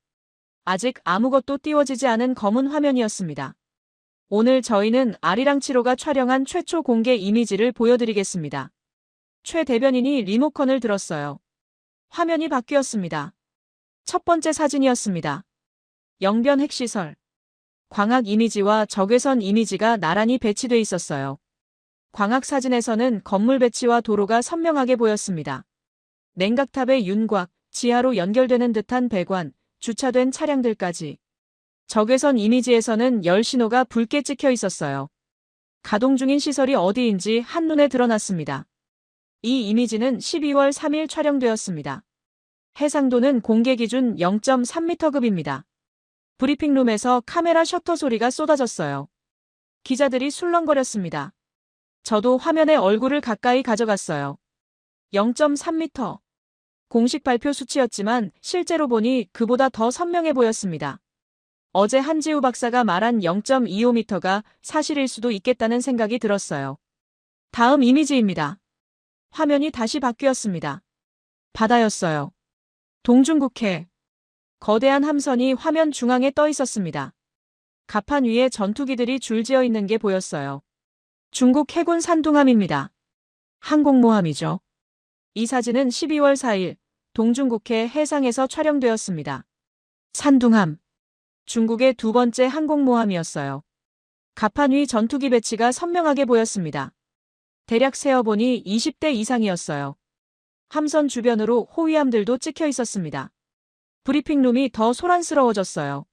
아직 아무것도 띄워지지 않은 검은 화면이었습니다. 오늘 저희는 아리랑 7호가 촬영한 최초 공개 이미지를 보여드리겠습니다. 최 대변인이 리모컨을 들었어요. 화면이 바뀌었습니다. 첫 번째 사진이었습니다. 영변 핵시설. 광학 이미지와 적외선 이미지가 나란히 배치돼 있었어요. 광학 사진에서는 건물 배치와 도로가 선명하게 보였습니다. 냉각탑의 윤곽, 지하로 연결되는 듯한 배관, 주차된 차량들까지. 적외선 이미지에서는 열 신호가 붉게 찍혀 있었어요. 가동 중인 시설이 어디인지 한눈에 드러났습니다. 이 이미지는 12월 3일 촬영되었습니다. 해상도는 공개 기준 0.3m급입니다. 브리핑룸에서 카메라 셔터 소리가 쏟아졌어요. 기자들이 술렁거렸습니다. 저도 화면에 얼굴을 가까이 가져갔어요. 0.3m. 공식 발표 수치였지만 실제로 보니 그보다 더 선명해 보였습니다. 어제 한지우 박사가 말한 0.25m가 사실일 수도 있겠다는 생각이 들었어요. 다음 이미지입니다. 화면이 다시 바뀌었습니다. 바다였어요. 동중국해. 거대한 함선이 화면 중앙에 떠 있었습니다. 갑판 위에 전투기들이 줄지어 있는 게 보였어요. 중국 해군 산둥함입니다. 항공모함이죠. 이 사진은 12월 4일 동중국해 해상에서 촬영되었습니다. 산둥함. 중국의 두 번째 항공모함이었어요. 갑판 위 전투기 배치가 선명하게 보였습니다. 대략 세어보니 20대 이상이었어요. 함선 주변으로 호위함들도 찍혀 있었습니다. 브리핑룸이 더 소란스러워졌어요.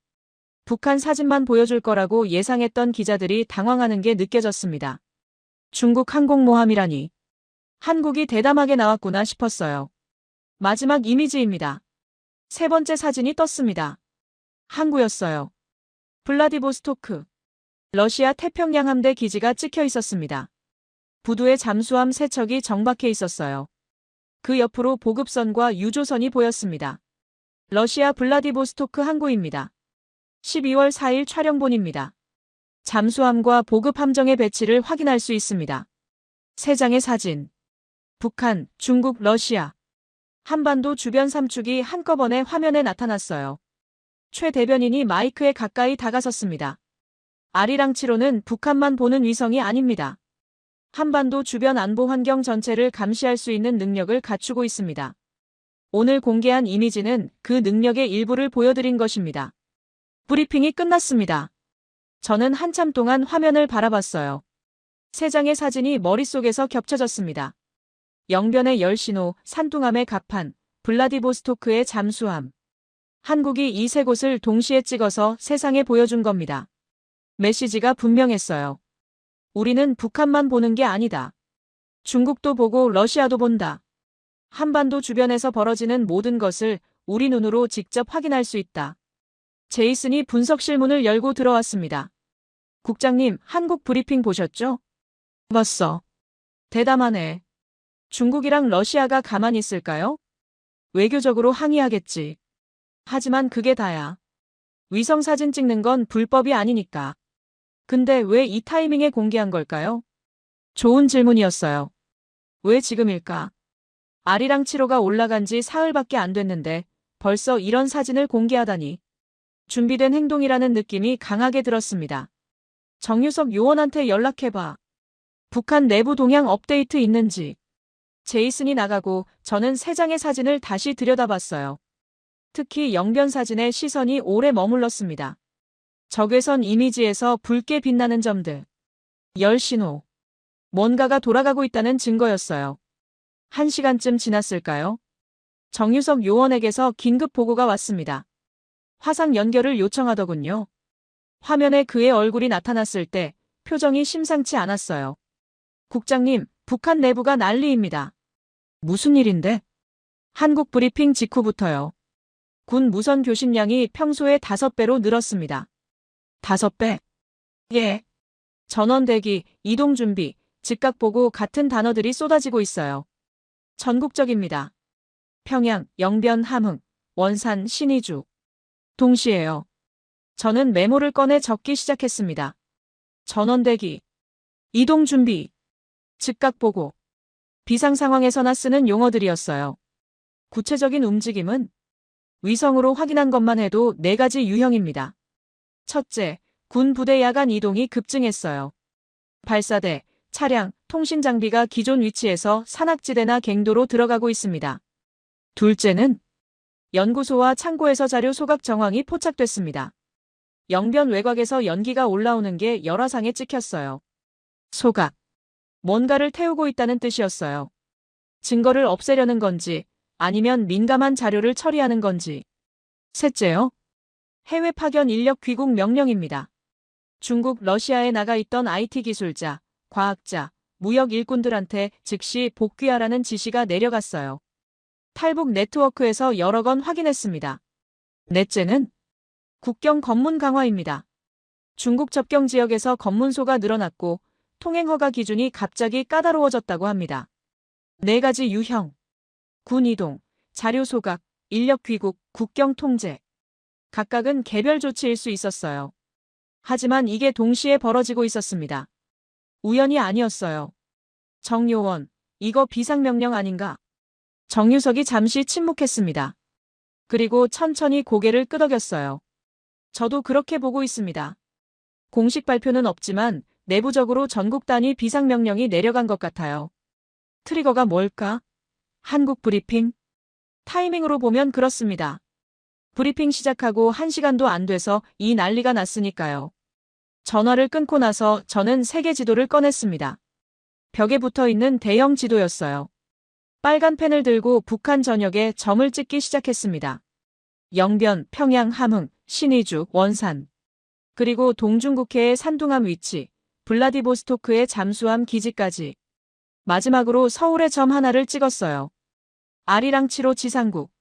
북한 사진만 보여줄 거라고 예상했던 기자들이 당황하는 게 느껴졌습니다. 중국 항공모함이라니. 한국이 대담하게 나왔구나 싶었어요. 마지막 이미지입니다. 세 번째 사진이 떴습니다. 항구였어요. 블라디보스토크. 러시아 태평양 함대 기지가 찍혀 있었습니다. 부두에 잠수함 3척이 정박해 있었어요. 그 옆으로 보급선과 유조선이 보였습니다. 러시아 블라디보스토크 항구입니다. 12월 4일 촬영본입니다. 잠수함과 보급 함정의 배치를 확인할 수 있습니다. 3장의 사진. 북한, 중국, 러시아. 한반도 주변 삼축이 한꺼번에 화면에 나타났어요. 최 대변인이 마이크에 가까이 다가섰습니다. 아리랑 7호는 북한만 보는 위성이 아닙니다. 한반도 주변 안보 환경 전체를 감시할 수 있는 능력을 갖추고 있습니다. 오늘 공개한 이미지는 그 능력의 일부를 보여드린 것입니다. 브리핑이 끝났습니다. 저는 한참 동안 화면을 바라봤어요. 3장의 사진이 머릿속에서 겹쳐졌습니다. 영변의 열신호, 산둥함의 갑판, 블라디보스토크의 잠수함. 한국이 이 3곳을 동시에 찍어서 세상에 보여준 겁니다. 메시지가 분명했어요. 우리는 북한만 보는 게 아니다. 중국도 보고 러시아도 본다. 한반도 주변에서 벌어지는 모든 것을 우리 눈으로 직접 확인할 수 있다. 제이슨이 분석실 문을 열고 들어왔습니다. 국장님, 한국 브리핑 보셨죠? 봤어. 대담하네. 중국이랑 러시아가 가만히 있을까요? 외교적으로 항의하겠지. 하지만 그게 다야. 위성 사진 찍는 건 불법이 아니니까. 근데 왜 이 타이밍에 공개한 걸까요? 좋은 질문이었어요. 왜 지금일까? 아리랑 7호가 올라간 지 사흘밖에 안 됐는데 벌써 이런 사진을 공개하다니. 준비된 행동이라는 느낌이 강하게 들었습니다. 정유석 요원한테 연락해봐. 북한 내부 동향 업데이트 있는지. 제이슨이 나가고 저는 3장의 사진을 다시 들여다봤어요. 특히 영변 사진에 시선이 오래 머물렀습니다. 적외선 이미지에서 붉게 빛나는 점들. 열 신호. 뭔가가 돌아가고 있다는 증거였어요. 1시간쯤 지났을까요? 정유석 요원에게서 긴급 보고가 왔습니다. 화상 연결을 요청하더군요. 화면에 그의 얼굴이 나타났을 때 표정이 심상치 않았어요. 국장님, 북한 내부가 난리입니다. 무슨 일인데? 한국 브리핑 직후부터요. 군 무선 교신량이 평소의 5배로 늘었습니다. 5배? 예. 전원 대기, 이동 준비, 즉각 보고 같은 단어들이 쏟아지고 있어요. 전국적입니다. 평양, 영변, 함흥, 원산, 신의주. 동시에요. 저는 메모를 꺼내 적기 시작했습니다. 전원 대기, 이동 준비, 즉각 보고. 비상 상황에서나 쓰는 용어들이었어요. 구체적인 움직임은 위성으로 확인한 것만 해도 4가지 유형입니다. 첫째, 군 부대 야간 이동이 급증했어요. 발사대, 차량, 통신 장비가 기존 위치에서 산악지대나 갱도로 들어가고 있습니다. 둘째는 연구소와 창고에서 자료 소각 정황이 포착됐습니다. 영변 외곽에서 연기가 올라오는 게 열화상에 찍혔어요. 소각. 뭔가를 태우고 있다는 뜻이었어요. 증거를 없애려는 건지 아니면 민감한 자료를 처리하는 건지. 셋째요. 해외 파견 인력 귀국 명령입니다. 중국, 러시아에 나가 있던 IT 기술자, 과학자, 무역 일꾼들한테 즉시 복귀하라는 지시가 내려갔어요. 탈북 네트워크에서 여러 건 확인했습니다. 넷째는 국경 검문 강화입니다. 중국 접경 지역에서 검문소가 늘어났고 통행 허가 기준이 갑자기 까다로워졌다고 합니다. 4가지 유형. 군 이동, 자료 소각, 인력 귀국, 국경 통제. 각각은 개별 조치일 수 있었어요. 하지만 이게 동시에 벌어지고 있었습니다. 우연이 아니었어요. 정요원, 이거 비상명령 아닌가? 정유석이 잠시 침묵했습니다. 그리고 천천히 고개를 끄덕였어요. 저도 그렇게 보고 있습니다. 공식 발표는 없지만 내부적으로 전국 단위 비상명령이 내려간 것 같아요. 트리거가 뭘까? 한국 브리핑? 타이밍으로 보면 그렇습니다. 브리핑 시작하고 1시간도 안 돼서 이 난리가 났으니까요. 전화를 끊고 나서 저는 세계 지도를 꺼냈습니다. 벽에 붙어 있는 대형 지도였어요. 빨간 펜을 들고 북한 전역에 점을 찍기 시작했습니다. 영변, 평양, 함흥, 신의주, 원산. 그리고 동중국해의 산둥함 위치, 블라디보스토크의 잠수함 기지까지. 마지막으로 서울의 점 하나를 찍었어요. 아리랑치로 지상국.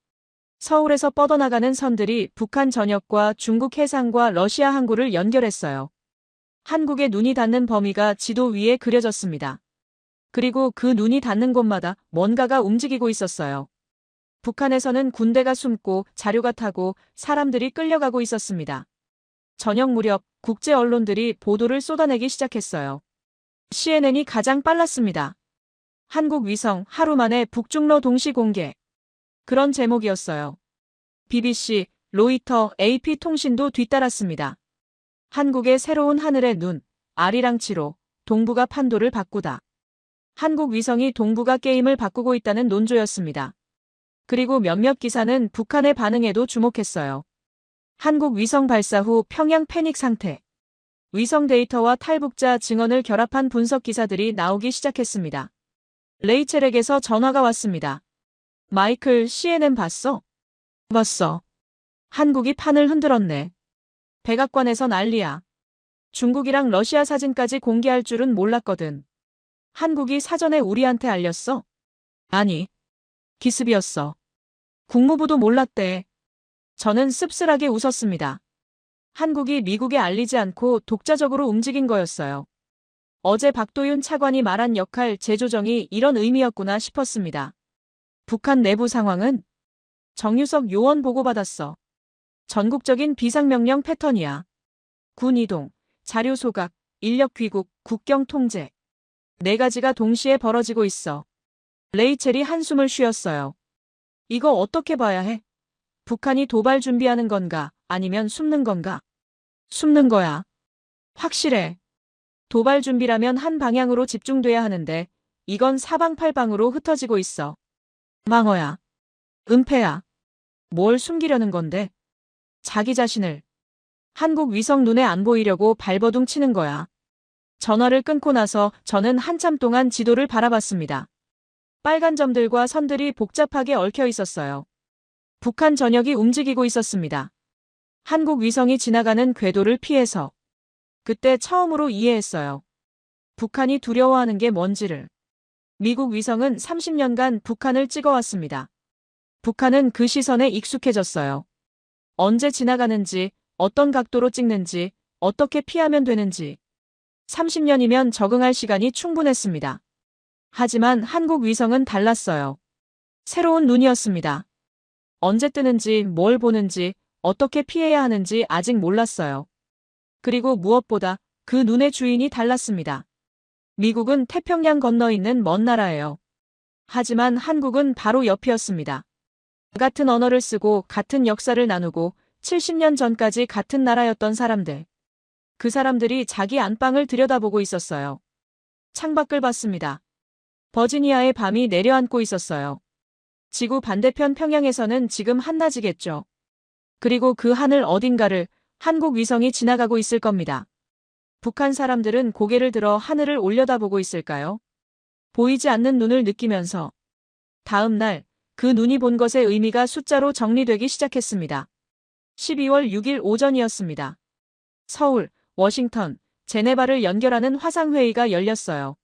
서울에서 뻗어나가는 선들이 북한 전역과 중국 해상과 러시아 항구를 연결했어요. 한국의 눈이 닿는 범위가 지도 위에 그려졌습니다. 그리고 그 눈이 닿는 곳마다 뭔가가 움직이고 있었어요. 북한에서는 군대가 숨고 자료가 타고 사람들이 끌려가고 있었습니다. 저녁 무렵 국제 언론들이 보도를 쏟아내기 시작했어요. CNN이 가장 빨랐습니다. 한국 위성 하루 만에 북중러 동시 공개. 그런 제목이었어요. BBC, 로이터, AP 통신도 뒤따랐습니다. 한국의 새로운 하늘의 눈, 아리랑치로 동북아 판도를 바꾸다. 한국 위성이 동북아 게임을 바꾸고 있다는 논조였습니다. 그리고 몇몇 기사는 북한의 반응에도 주목했어요. 한국 위성 발사 후 평양 패닉 상태. 위성 데이터와 탈북자 증언을 결합한 분석 기사들이 나오기 시작했습니다. 레이첼에게서 전화가 왔습니다. 마이클, CNN 봤어? 봤어. 한국이 판을 흔들었네. 백악관에서 난리야. 중국이랑 러시아 사진까지 공개할 줄은 몰랐거든. 한국이 사전에 우리한테 알렸어? 아니. 기습이었어. 국무부도 몰랐대. 저는 씁쓸하게 웃었습니다. 한국이 미국에 알리지 않고 독자적으로 움직인 거였어요. 어제 박도윤 차관이 말한 역할 재조정이 이런 의미였구나 싶었습니다. 북한 내부 상황은 정유석 요원 보고받았어. 전국적인 비상명령 패턴이야. 군 이동, 자료 소각, 인력 귀국, 국경 통제. 4가지가 동시에 벌어지고 있어. 레이첼이 한숨을 쉬었어요. 이거 어떻게 봐야 해? 북한이 도발 준비하는 건가, 아니면 숨는 건가? 숨는 거야. 확실해. 도발 준비라면 한 방향으로 집중돼야 하는데 이건 사방팔방으로 흩어지고 있어. 망어야. 은폐야. 뭘 숨기려는 건데? 자기 자신을. 한국 위성 눈에 안 보이려고 발버둥 치는 거야. 전화를 끊고 나서 저는 한참 동안 지도를 바라봤습니다. 빨간 점들과 선들이 복잡하게 얽혀 있었어요. 북한 전역이 움직이고 있었습니다. 한국 위성이 지나가는 궤도를 피해서. 그때 처음으로 이해했어요. 북한이 두려워하는 게 뭔지를. 미국 위성은 30년간 북한을 찍어왔습니다. 북한은 그 시선에 익숙해졌어요. 언제 지나가는지, 어떤 각도로 찍는지, 어떻게 피하면 되는지. 30년이면 적응할 시간이 충분했습니다. 하지만 한국 위성은 달랐어요. 새로운 눈이었습니다. 언제 뜨는지, 뭘 보는지, 어떻게 피해야 하는지 아직 몰랐어요. 그리고 무엇보다 그 눈의 주인이 달랐습니다. 미국은 태평양 건너 있는 먼 나라예요. 하지만 한국은 바로 옆이었습니다. 같은 언어를 쓰고 같은 역사를 나누고 70년 전까지 같은 나라였던 사람들. 그 사람들이 자기 안방을 들여다보고 있었어요. 창밖을 봤습니다. 버지니아의 밤이 내려앉고 있었어요. 지구 반대편 평양에서는 지금 한낮이겠죠. 그리고 그 하늘 어딘가를 한국 위성이 지나가고 있을 겁니다. 북한 사람들은 고개를 들어 하늘을 올려다보고 있을까요? 보이지 않는 눈을 느끼면서. 다음 날, 그 눈이 본 것의 의미가 숫자로 정리되기 시작했습니다. 12월 6일 오전이었습니다. 서울, 워싱턴, 제네바를 연결하는 화상회의가 열렸어요.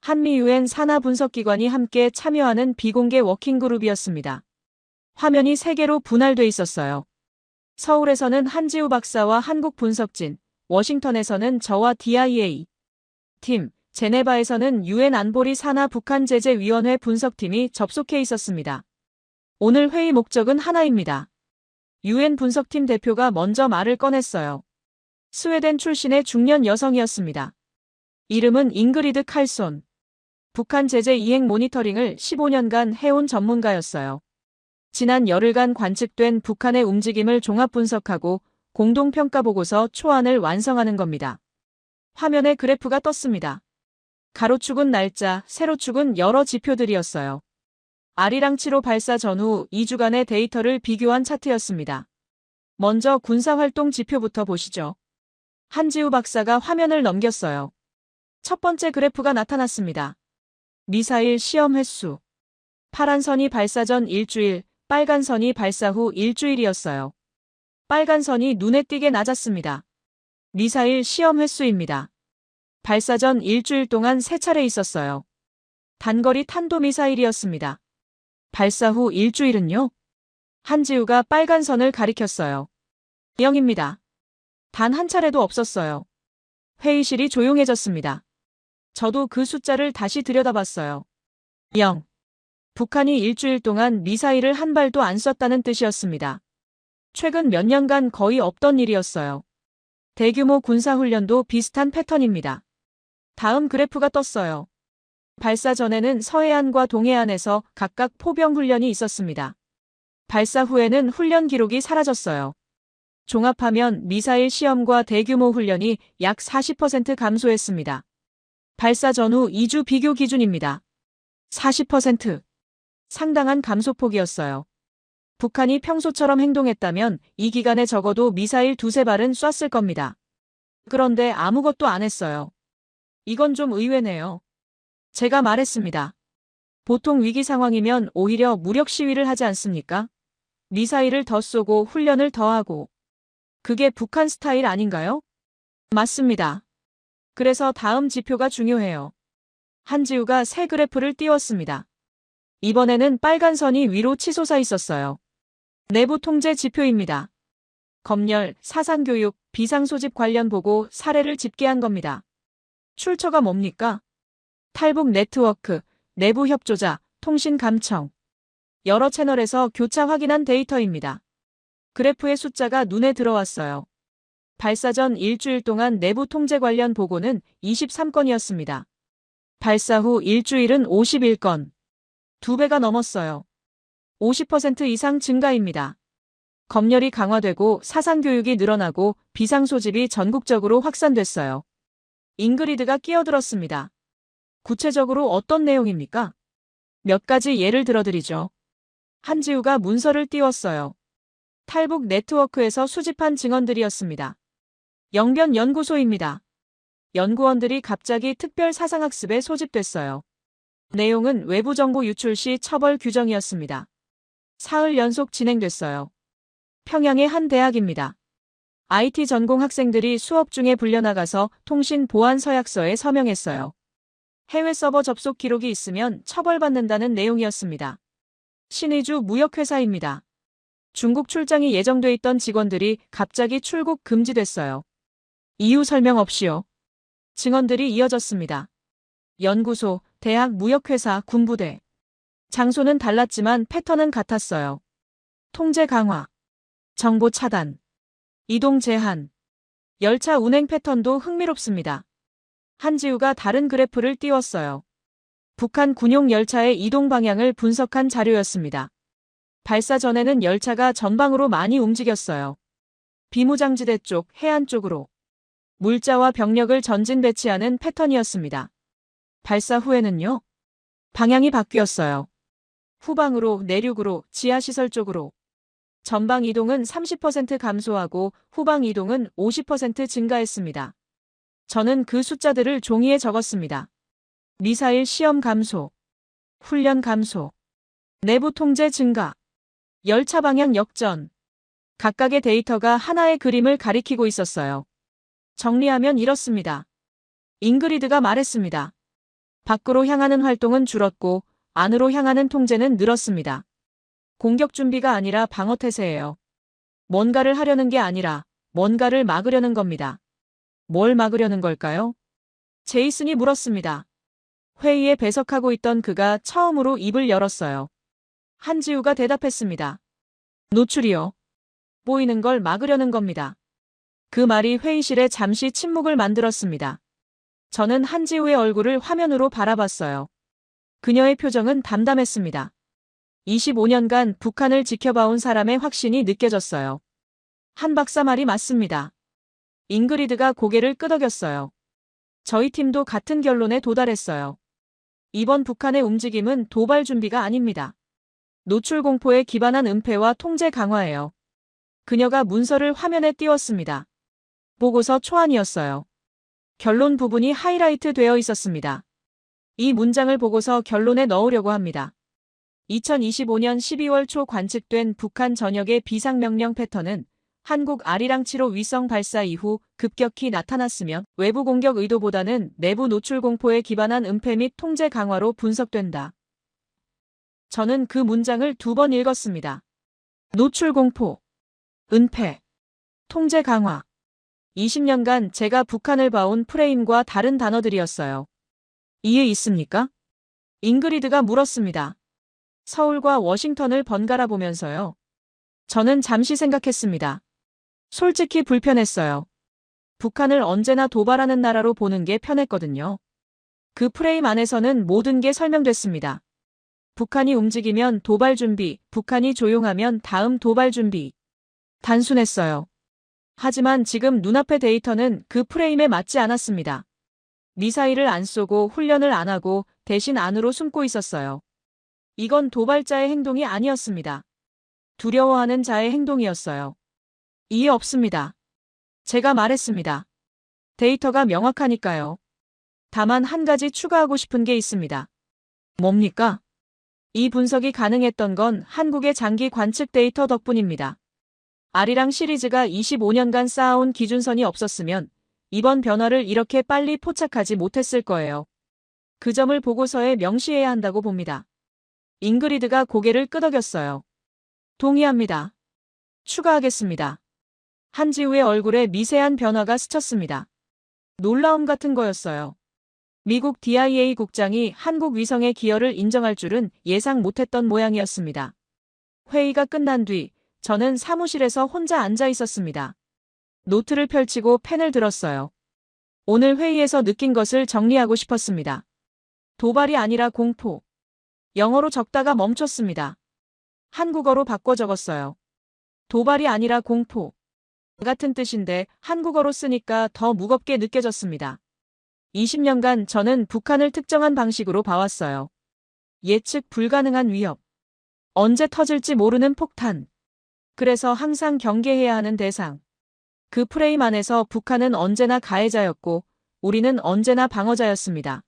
한미 유엔 산하 분석기관이 함께 참여하는 비공개 워킹그룹이었습니다. 화면이 3개로 분할돼 있었어요. 서울에서는 한지우 박사와 한국 분석진, 워싱턴에서는 저와 DIA 팀, 제네바에서는 유엔 안보리 산하 북한제재위원회 분석팀이 접속해 있었습니다. 오늘 회의 목적은 하나입니다. 유엔 분석팀 대표가 먼저 말을 꺼냈어요. 스웨덴 출신의 중년 여성이었습니다. 이름은 잉그리드 칼손. 북한 제재 이행 모니터링을 15년간 해온 전문가였어요. 지난 열흘간 관측된 북한의 움직임을 종합 분석하고 공동평가보고서 초안을 완성하는 겁니다. 화면에 그래프가 떴습니다. 가로축은 날짜, 세로축은 여러 지표들이었어요. 아리랑 7호 발사 전후 2주간의 데이터를 비교한 차트였습니다. 먼저 군사활동 지표부터 보시죠. 한지우 박사가 화면을 넘겼어요. 첫 번째 그래프가 나타났습니다. 미사일 시험 횟수. 파란 선이 발사 전 일주일, 빨간 선이 발사 후 일주일이었어요. 빨간 선이 눈에 띄게 낮았습니다. 미사일 시험 횟수입니다. 발사 전 일주일 동안 3차례 있었어요. 단거리 탄도미사일이었습니다. 발사 후 일주일은요? 한지우가 빨간 선을 가리켰어요. 0입니다. 단 한 차례도 없었어요. 회의실이 조용해졌습니다. 저도 그 숫자를 다시 들여다봤어요. 0. 북한이 일주일 동안 미사일을 한 발도 안 쐈다는 뜻이었습니다. 최근 몇 년간 거의 없던 일이었어요. 대규모 군사훈련도 비슷한 패턴입니다. 다음 그래프가 떴어요. 발사 전에는 서해안과 동해안에서 각각 포병 훈련이 있었습니다. 발사 후에는 훈련 기록이 사라졌어요. 종합하면 미사일 시험과 대규모 훈련이 약 40% 감소했습니다. 발사 전후 2주 비교 기준입니다. 40%. 상당한 감소폭이었어요. 북한이 평소처럼 행동했다면 이 기간에 적어도 미사일 2~3발은 쐈을 겁니다. 그런데 아무것도 안 했어요. 이건 좀 의외네요. 제가 말했습니다. 보통 위기 상황이면 오히려 무력 시위를 하지 않습니까? 미사일을 더 쏘고 훈련을 더 하고. 그게 북한 스타일 아닌가요? 맞습니다. 그래서 다음 지표가 중요해요. 한지우가 새 그래프를 띄웠습니다. 이번에는 빨간 선이 위로 치솟아 있었어요. 내부 통제 지표입니다. 검열, 사상교육, 비상소집 관련 보고 사례를 집계한 겁니다. 출처가 뭡니까? 탈북 네트워크, 내부 협조자, 통신 감청. 여러 채널에서 교차 확인한 데이터입니다. 그래프의 숫자가 눈에 들어왔어요. 발사 전 일주일 동안 내부 통제 관련 보고는 23건이었습니다. 발사 후 일주일은 51건. 2배가 넘었어요. 50% 이상 증가입니다. 검열이 강화되고 사상교육이 늘어나고 비상소집이 전국적으로 확산됐어요. 잉그리드가 끼어들었습니다. 구체적으로 어떤 내용입니까? 몇 가지 예를 들어드리죠. 한지우가 문서를 띄웠어요. 탈북 네트워크에서 수집한 증언들이었습니다. 영변 연구소입니다. 연구원들이 갑자기 특별 사상학습에 소집됐어요. 내용은 외부 정보 유출 시 처벌 규정이었습니다. 사흘 연속 진행됐어요. 평양의 한 대학입니다. IT 전공 학생들이 수업 중에 불려나가서 통신 보안 서약서에 서명했어요. 해외 서버 접속 기록이 있으면 처벌받는다는 내용이었습니다. 신의주 무역회사입니다. 중국 출장이 예정돼 있던 직원들이 갑자기 출국 금지됐어요. 이유 설명 없이요. 증언들이 이어졌습니다. 연구소, 대학, 무역회사, 군부대. 장소는 달랐지만 패턴은 같았어요. 통제 강화, 정보 차단, 이동 제한, 열차 운행 패턴도 흥미롭습니다. 한지우가 다른 그래프를 띄웠어요. 북한 군용 열차의 이동 방향을 분석한 자료였습니다. 발사 전에는 열차가 전방으로 많이 움직였어요. 비무장지대 쪽, 해안 쪽으로. 물자와 병력을 전진 배치하는 패턴이었습니다. 발사 후에는요? 방향이 바뀌었어요. 후방으로, 내륙으로, 지하시설 쪽으로. 전방 이동은 30% 감소하고 후방 이동은 50% 증가했습니다. 저는 그 숫자들을 종이에 적었습니다. 미사일 시험 감소, 훈련 감소, 내부 통제 증가, 열차 방향 역전. 각각의 데이터가 하나의 그림을 가리키고 있었어요. 정리하면 이렇습니다. 잉그리드가 말했습니다. 밖으로 향하는 활동은 줄었고 안으로 향하는 통제는 늘었습니다. 공격 준비가 아니라 방어 태세예요. 뭔가를 하려는 게 아니라 뭔가를 막으려는 겁니다. 뭘 막으려는 걸까요? 제이슨이 물었습니다. 회의에 배석하고 있던 그가 처음으로 입을 열었어요. 한지우가 대답했습니다. 노출이요. 보이는 걸 막으려는 겁니다. 그 말이 회의실에 잠시 침묵을 만들었습니다. 저는 한지우의 얼굴을 화면으로 바라봤어요. 그녀의 표정은 담담했습니다. 25년간 북한을 지켜봐온 사람의 확신이 느껴졌어요. 한 박사 말이 맞습니다. 잉그리드가 고개를 끄덕였어요. 저희 팀도 같은 결론에 도달했어요. 이번 북한의 움직임은 도발 준비가 아닙니다. 노출 공포에 기반한 은폐와 통제 강화예요. 그녀가 문서를 화면에 띄웠습니다. 보고서 초안이었어요. 결론 부분이 하이라이트 되어 있었습니다. 이 문장을 보고서 결론에 넣으려고 합니다. 2025년 12월 초 관측된 북한 전역의 비상명령 패턴은 한국 아리랑 7호 위성 발사 이후 급격히 나타났으며 외부 공격 의도보다는 내부 노출 공포에 기반한 은폐 및 통제 강화로 분석된다. 저는 그 문장을 2번 읽었습니다. 노출 공포, 은폐, 통제 강화. 20년간 제가 북한을 봐온 프레임과 다른 단어들이었어요. 이해 있습니까? 잉그리드가 물었습니다. 서울과 워싱턴을 번갈아 보면서요. 저는 잠시 생각했습니다. 솔직히 불편했어요. 북한을 언제나 도발하는 나라로 보는 게 편했거든요. 그 프레임 안에서는 모든 게 설명됐습니다. 북한이 움직이면 도발 준비, 북한이 조용하면 다음 도발 준비. 단순했어요. 하지만 지금 눈앞의 데이터는 그 프레임에 맞지 않았습니다. 미사일을 안 쏘고 훈련을 안 하고 대신 안으로 숨고 있었어요. 이건 도발자의 행동이 아니었습니다. 두려워하는 자의 행동이었어요. 이해 없습니다. 제가 말했습니다. 데이터가 명확하니까요. 다만 한 가지 추가하고 싶은 게 있습니다. 뭡니까? 이 분석이 가능했던 건 한국의 장기 관측 데이터 덕분입니다. 아리랑 시리즈가 25년간 쌓아온 기준선이 없었으면 이번 변화를 이렇게 빨리 포착하지 못했을 거예요. 그 점을 보고서에 명시해야 한다고 봅니다. 잉그리드가 고개를 끄덕였어요. 동의합니다. 추가하겠습니다. 한지우의 얼굴에 미세한 변화가 스쳤습니다. 놀라움 같은 거였어요. 미국 DIA 국장이 한국 위성의 기여를 인정할 줄은 예상 못했던 모양이었습니다. 회의가 끝난 뒤 저는 사무실에서 혼자 앉아 있었습니다. 노트를 펼치고 펜을 들었어요. 오늘 회의에서 느낀 것을 정리하고 싶었습니다. 도발이 아니라 공포. 영어로 적다가 멈췄습니다. 한국어로 바꿔 적었어요. 도발이 아니라 공포. 같은 뜻인데 한국어로 쓰니까 더 무겁게 느껴졌습니다. 20년간 저는 북한을 특정한 방식으로 봐왔어요. 예측 불가능한 위협. 언제 터질지 모르는 폭탄. 그래서 항상 경계해야 하는 대상. 그 프레임 안에서 북한은 언제나 가해자였고 우리는 언제나 방어자였습니다.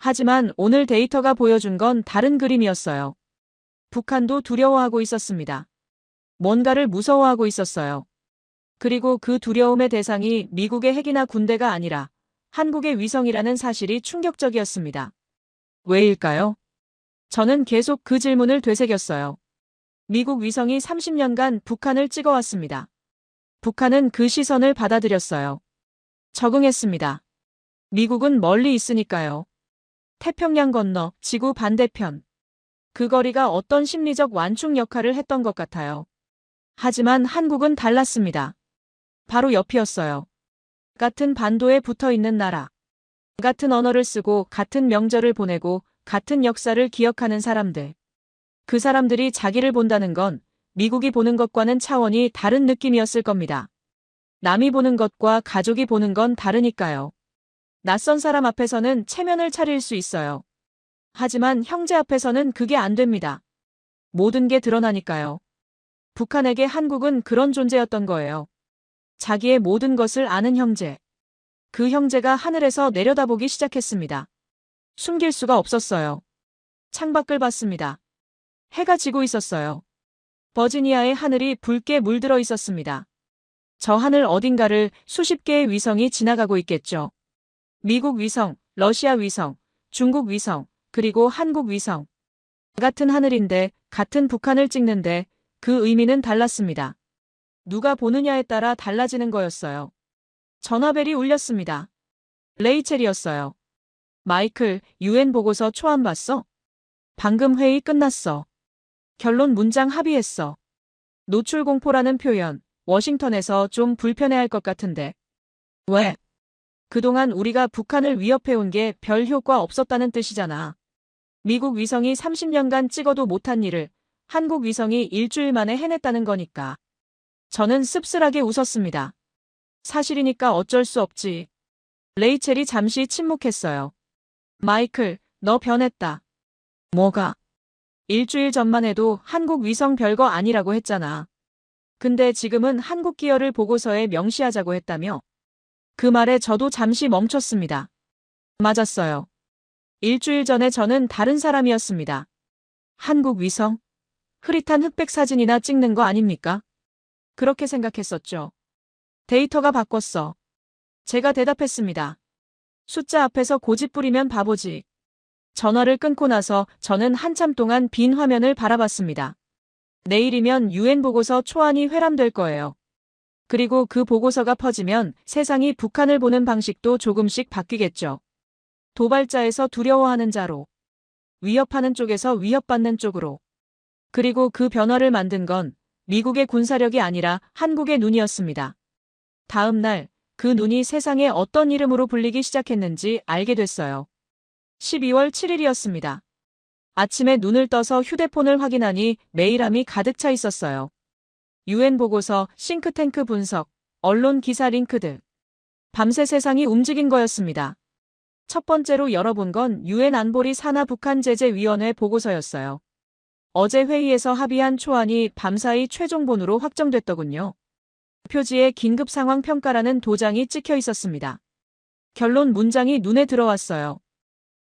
하지만 오늘 데이터가 보여준 건 다른 그림이었어요. 북한도 두려워하고 있었습니다. 뭔가를 무서워하고 있었어요. 그리고 그 두려움의 대상이 미국의 핵이나 군대가 아니라 한국의 위성이라는 사실이 충격적이었습니다. 왜일까요? 저는 계속 그 질문을 되새겼어요. 미국 위성이 30년간 북한을 찍어왔습니다. 북한은 그 시선을 받아들였어요. 적응했습니다. 미국은 멀리 있으니까요. 태평양 건너 지구 반대편. 그 거리가 어떤 심리적 완충 역할을 했던 것 같아요. 하지만 한국은 달랐습니다. 바로 옆이었어요. 같은 반도에 붙어 있는 나라. 같은 언어를 쓰고 같은 명절을 보내고 같은 역사를 기억하는 사람들. 그 사람들이 자기를 본다는 건 미국이 보는 것과는 차원이 다른 느낌이었을 겁니다. 남이 보는 것과 가족이 보는 건 다르니까요. 낯선 사람 앞에서는 체면을 차릴 수 있어요. 하지만 형제 앞에서는 그게 안 됩니다. 모든 게 드러나니까요. 북한에게 한국은 그런 존재였던 거예요. 자기의 모든 것을 아는 형제. 그 형제가 하늘에서 내려다보기 시작했습니다. 숨길 수가 없었어요. 창밖을 봤습니다. 해가 지고 있었어요. 버지니아의 하늘이 붉게 물들어 있었습니다. 저 하늘 어딘가를 수십 개의 위성이 지나가고 있겠죠. 미국 위성, 러시아 위성, 중국 위성, 그리고 한국 위성. 같은 하늘인데 같은 북한을 찍는데 그 의미는 달랐습니다. 누가 보느냐에 따라 달라지는 거였어요. 전화벨이 울렸습니다. 레이첼이었어요. 마이클, UN 보고서 초안 봤어? 방금 회의 끝났어. 결론 문장 합의했어. 노출 공포라는 표현, 워싱턴에서 좀 불편해할 것 같은데. 왜? 그동안 우리가 북한을 위협해온 게 별 효과 없었다는 뜻이잖아. 미국 위성이 30년간 찍어도 못한 일을 한국 위성이 일주일 만에 해냈다는 거니까. 저는 씁쓸하게 웃었습니다. 사실이니까 어쩔 수 없지. 레이첼이 잠시 침묵했어요. 마이클, 너 변했다. 뭐가? 일주일 전만 해도 한국 위성 별거 아니라고 했잖아. 근데 지금은 한국 기여를 보고서에 명시하자고 했다며? 그 말에 저도 잠시 멈췄습니다. 맞았어요. 일주일 전에 저는 다른 사람이었습니다. 한국 위성? 흐릿한 흑백 사진이나 찍는 거 아닙니까? 그렇게 생각했었죠. 데이터가 바꿨어. 제가 대답했습니다. 숫자 앞에서 고집 부리면 바보지. 전화를 끊고 나서 저는 한참 동안 빈 화면을 바라봤습니다. 내일이면 UN 보고서 초안이 회람될 거예요. 그리고 그 보고서가 퍼지면 세상이 북한을 보는 방식도 조금씩 바뀌겠죠. 도발자에서 두려워하는 자로, 위협하는 쪽에서 위협받는 쪽으로. 그리고 그 변화를 만든 건 미국의 군사력이 아니라 한국의 눈이었습니다. 다음 날, 그 눈이 세상에 어떤 이름으로 불리기 시작했는지 알게 됐어요. 12월 7일이었습니다. 아침에 눈을 떠서 휴대폰을 확인하니 메일함이 가득 차 있었어요. UN 보고서, 싱크탱크 분석, 언론 기사 링크들. 밤새 세상이 움직인 거였습니다. 첫 번째로 열어본 건 UN 안보리 산하 북한 제재위원회 보고서였어요. 어제 회의에서 합의한 초안이 밤사이 최종본으로 확정됐더군요. 표지에 긴급 상황 평가라는 도장이 찍혀 있었습니다. 결론 문장이 눈에 들어왔어요.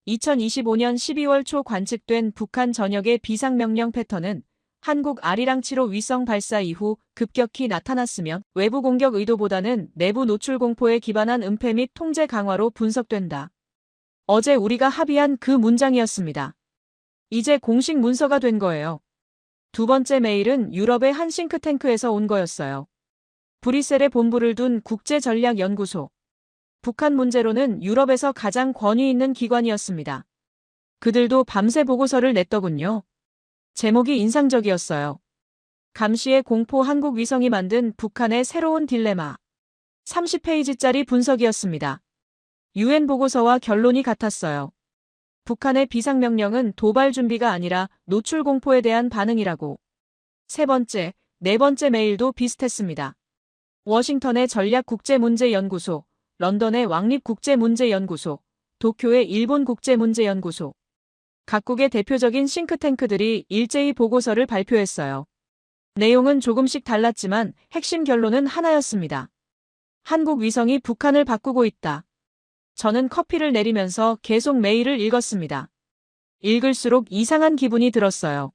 2025년 12월 초 관측된 북한 전역의 비상명령 패턴은 한국 아리랑 7호 위성 발사 이후 급격히 나타났으며 외부 공격 의도보다는 내부 노출 공포에 기반한 은폐 및 통제 강화로 분석된다. 어제 우리가 합의한 그 문장이었습니다. 이제 공식 문서가 된 거예요. 두 번째 메일은 유럽의 한 싱크탱크에서 온 거였어요. 브뤼셀에 본부를 둔 국제전략연구소. 북한 문제로는 유럽에서 가장 권위 있는 기관이었습니다. 그들도 밤새 보고서를 냈더군요. 제목이 인상적이었어요. 감시의 공포 한국 위성이 만든 북한의 새로운 딜레마. 30페이지짜리 분석이었습니다. UN 보고서와 결론이 같았어요. 북한의 비상명령은 도발 준비가 아니라 노출 공포에 대한 반응이라고. 세 번째, 네 번째 메일도 비슷했습니다. 워싱턴의 전략국제문제연구소, 런던의 왕립국제문제연구소, 도쿄의 일본국제문제연구소. 각국의 대표적인 싱크탱크들이 일제히 보고서를 발표했어요. 내용은 조금씩 달랐지만 핵심 결론은 하나였습니다. 한국 위성이 북한을 바꾸고 있다. 저는 커피를 내리면서 계속 메일을 읽었습니다. 읽을수록 이상한 기분이 들었어요.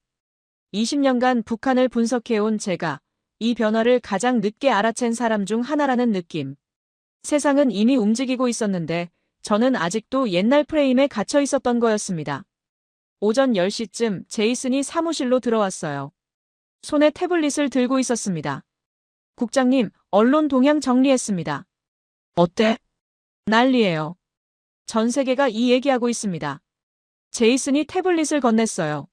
20년간 북한을 분석해온 제가 이 변화를 가장 늦게 알아챈 사람 중 하나라는 느낌. 세상은 이미 움직이고 있었는데 저는 아직도 옛날 프레임에 갇혀 있었던 거였습니다. 오전 10시쯤 제이슨이 사무실로 들어왔어요. 손에 태블릿을 들고 있었습니다. 국장님, 언론 동향 정리했습니다. 어때? 난리예요. 전 세계가 이 얘기하고 있습니다. 제이슨이 태블릿을 건넸어요.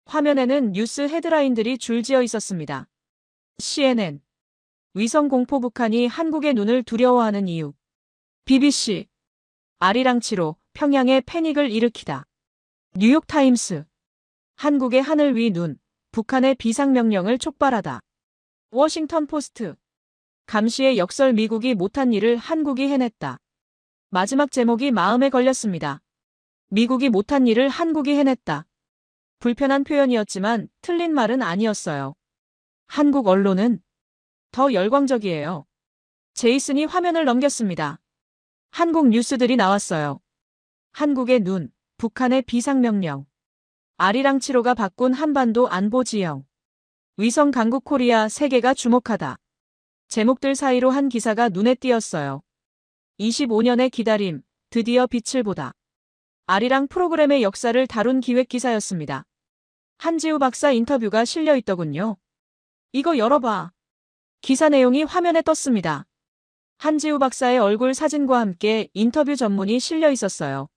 화면에는 뉴스 헤드라인들이 줄지어 있었습니다. CNN. 위성 공포 북한이 한국의 눈을 두려워하는 이유. BBC. 아리랑치로 평양에 패닉을 일으키다. 뉴욕타임스. 한국의 하늘 위 눈, 북한의 비상명령을 촉발하다. 워싱턴 포스트. 감시의 역설 미국이 못한 일을 한국이 해냈다. 마지막 제목이 마음에 걸렸습니다. 미국이 못한 일을 한국이 해냈다. 불편한 표현이었지만 틀린 말은 아니었어요. 한국 언론은 더 열광적이에요. 제이슨이 화면을 넘겼습니다. 한국 뉴스들이 나왔어요. 한국의 눈, 북한의 비상명령. 아리랑치로가 바꾼 한반도 안보 지형. 위성 강국 코리아 세계가 주목하다. 제목들 사이로 한 기사가 눈에 띄었어요. 25년의 기다림, 드디어 빛을 보다. 아리랑 프로그램의 역사를 다룬 기획 기사였습니다. 한지우 박사 인터뷰가 실려 있더군요. 이거 열어봐. 기사 내용이 화면에 떴습니다. 한지우 박사의 얼굴 사진과 함께 인터뷰 전문이 실려 있었어요.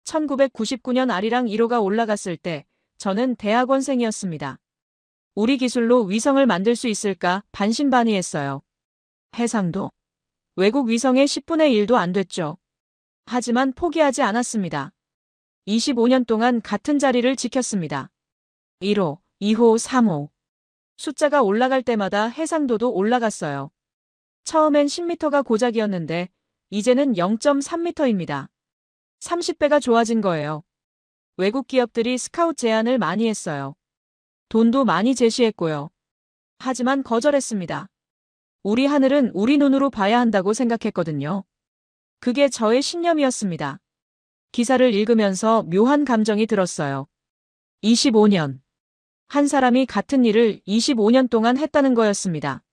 1999년 아리랑 1호가 올라갔을 때 저는 대학원생이었습니다. 우리 기술로 위성을 만들 수 있을까 반신반의했어요. 해상도. 외국 위성의 10분의 1도 안 됐죠. 하지만 포기하지 않았습니다. 25년 동안 같은 자리를 지켰습니다. 1호, 2호, 3호. 숫자가 올라갈 때마다 해상도도 올라갔어요. 처음엔 10m가 고작이었는데 이제는 0.3m입니다. 30배가 좋아진 거예요. 외국 기업들이 스카웃 제안을 많이 했어요. 돈도 많이 제시했고요. 하지만 거절했습니다. 우리 하늘은 우리 눈으로 봐야 한다고 생각했거든요. 그게 저의 신념이었습니다. 기사를 읽으면서 묘한 감정이 들었어요. 25년. 한 사람이 같은 일을 25년 동안 했다는 거였습니다.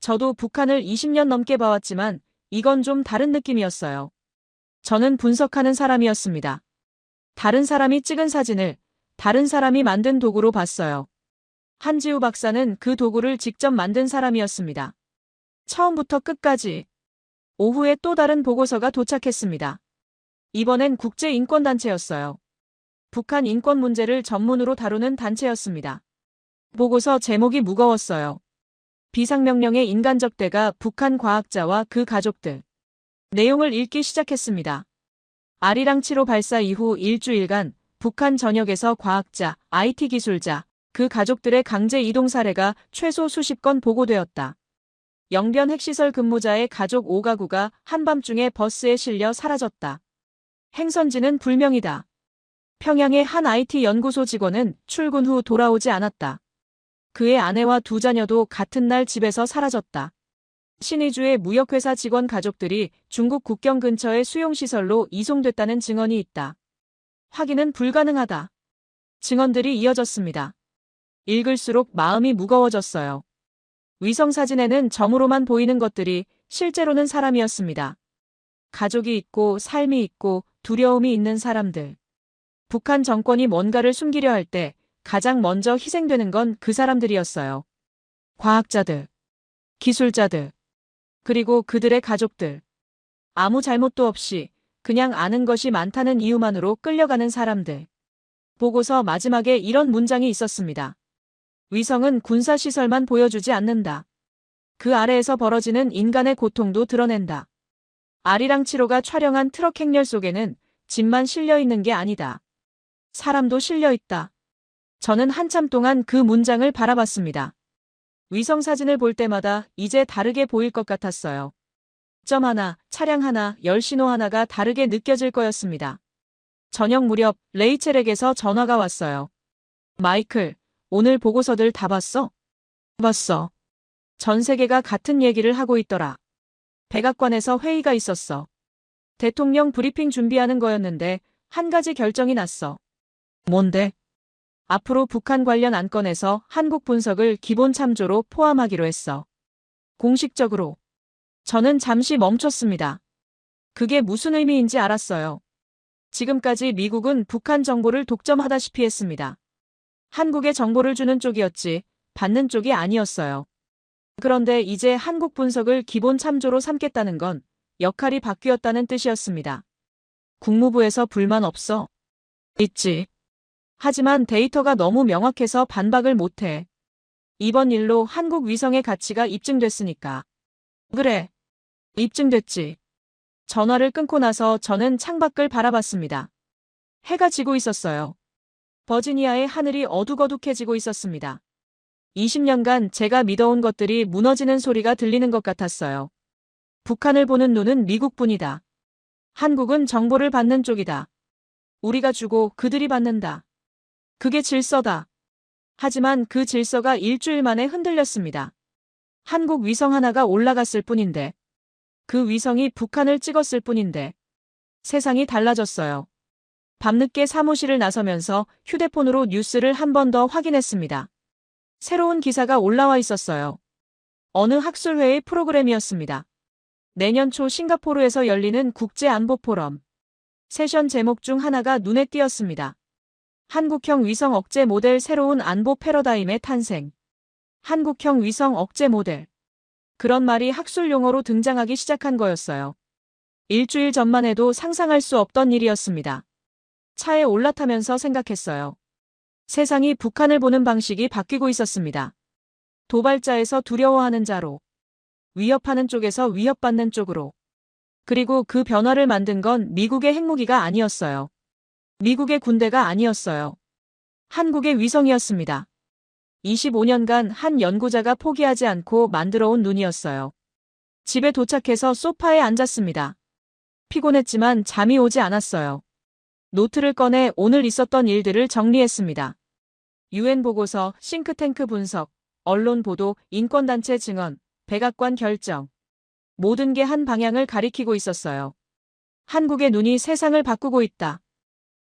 저도 북한을 20년 넘게 봐왔지만 이건 좀 다른 느낌이었어요. 저는 분석하는 사람이었습니다. 다른 사람이 찍은 사진을 다른 사람이 만든 도구로 봤어요. 한지우 박사는 그 도구를 직접 만든 사람이었습니다. 처음부터 끝까지. 오후에 또 다른 보고서가 도착했습니다. 이번엔 국제인권단체였어요. 북한 인권 문제를 전문으로 다루는 단체였습니다. 보고서 제목이 무거웠어요. 비상명령의 인간적 대가 북한 과학자와 그 가족들. 내용을 읽기 시작했습니다. 아리랑 7호 발사 이후 일주일간 북한 전역에서 과학자, IT 기술자, 그 가족들의 강제 이동 사례가 최소 수십 건 보고되었다. 영변 핵시설 근무자의 가족 5가구가 한밤중에 버스에 실려 사라졌다. 행선지는 불명이다. 평양의 한 IT 연구소 직원은 출근 후 돌아오지 않았다. 그의 아내와 두 자녀도 같은 날 집에서 사라졌다. 신의주의 무역회사 직원 가족들이 중국 국경 근처의 수용시설로 이송됐다는 증언이 있다. 확인은 불가능하다. 증언들이 이어졌습니다. 읽을수록 마음이 무거워졌어요. 위성사진에는 점으로만 보이는 것들이 실제로는 사람이었습니다. 가족이 있고 삶이 있고 두려움이 있는 사람들. 북한 정권이 뭔가를 숨기려 할 때 가장 먼저 희생되는 건 그 사람들이었어요. 과학자들, 기술자들, 그리고 그들의 가족들. 아무 잘못도 없이 그냥 아는 것이 많다는 이유만으로 끌려가는 사람들. 보고서 마지막에 이런 문장이 있었습니다. 위성은 군사시설만 보여주지 않는다. 그 아래에서 벌어지는 인간의 고통도 드러낸다. 아리랑 7호가 촬영한 트럭 행렬 속에는 짐만 실려 있는 게 아니다. 사람도 실려 있다. 저는 한참 동안 그 문장을 바라봤습니다. 위성 사진을 볼 때마다 이제 다르게 보일 것 같았어요. 점 하나, 차량 하나, 열신호 하나가 다르게 느껴질 거였습니다. 저녁 무렵 레이첼에게서 전화가 왔어요. 마이클, 오늘 보고서들 다 봤어? 봤어. 전 세계가 같은 얘기를 하고 있더라. 백악관에서 회의가 있었어. 대통령 브리핑 준비하는 거였는데 한 가지 결정이 났어. 뭔데? 앞으로 북한 관련 안건에서 한국 분석을 기본 참조로 포함하기로 했어. 공식적으로. 저는 잠시 멈췄습니다. 그게 무슨 의미인지 알았어요. 지금까지 미국은 북한 정보를 독점하다시피 했습니다. 한국에 정보를 주는 쪽이었지, 받는 쪽이 아니었어요. 그런데 이제 한국 분석을 기본 참조로 삼겠다는 건 역할이 바뀌었다는 뜻이었습니다. 국무부에서 불만 없어? 있지. 하지만 데이터가 너무 명확해서 반박을 못해. 이번 일로 한국 위성의 가치가 입증됐으니까. 그래. 입증됐지. 전화를 끊고 나서 저는 창밖을 바라봤습니다. 해가 지고 있었어요. 버지니아의 하늘이 어둑어둑해지고 있었습니다. 20년간 제가 믿어온 것들이 무너지는 소리가 들리는 것 같았어요. 북한을 보는 눈은 미국뿐이다. 한국은 정보를 받는 쪽이다. 우리가 주고 그들이 받는다. 그게 질서다. 하지만 그 질서가 일주일 만에 흔들렸습니다. 한국 위성 하나가 올라갔을 뿐인데, 그 위성이 북한을 찍었을 뿐인데, 세상이 달라졌어요. 밤늦게 사무실을 나서면서 휴대폰으로 뉴스를 한 번 더 확인했습니다. 새로운 기사가 올라와 있었어요. 어느 학술회의 프로그램이었습니다. 내년 초 싱가포르에서 열리는 국제안보 포럼. 세션 제목 중 하나가 눈에 띄었습니다. 한국형 위성 억제 모델 새로운 안보 패러다임의 탄생. 한국형 위성 억제 모델. 그런 말이 학술 용어로 등장하기 시작한 거였어요. 일주일 전만 해도 상상할 수 없던 일이었습니다. 차에 올라타면서 생각했어요. 세상이 북한을 보는 방식이 바뀌고 있었습니다. 도발자에서 두려워하는 자로, 위협하는 쪽에서 위협받는 쪽으로. 그리고 그 변화를 만든 건 미국의 핵무기가 아니었어요. 미국의 군대가 아니었어요. 한국의 위성이었습니다. 25년간 한 연구자가 포기하지 않고 만들어온 눈이었어요. 집에 도착해서 소파에 앉았습니다. 피곤했지만 잠이 오지 않았어요. 노트를 꺼내 오늘 있었던 일들을 정리했습니다. UN 보고서, 싱크탱크 분석, 언론 보도, 인권단체 증언, 백악관 결정. 모든 게 한 방향을 가리키고 있었어요. 한국의 눈이 세상을 바꾸고 있다.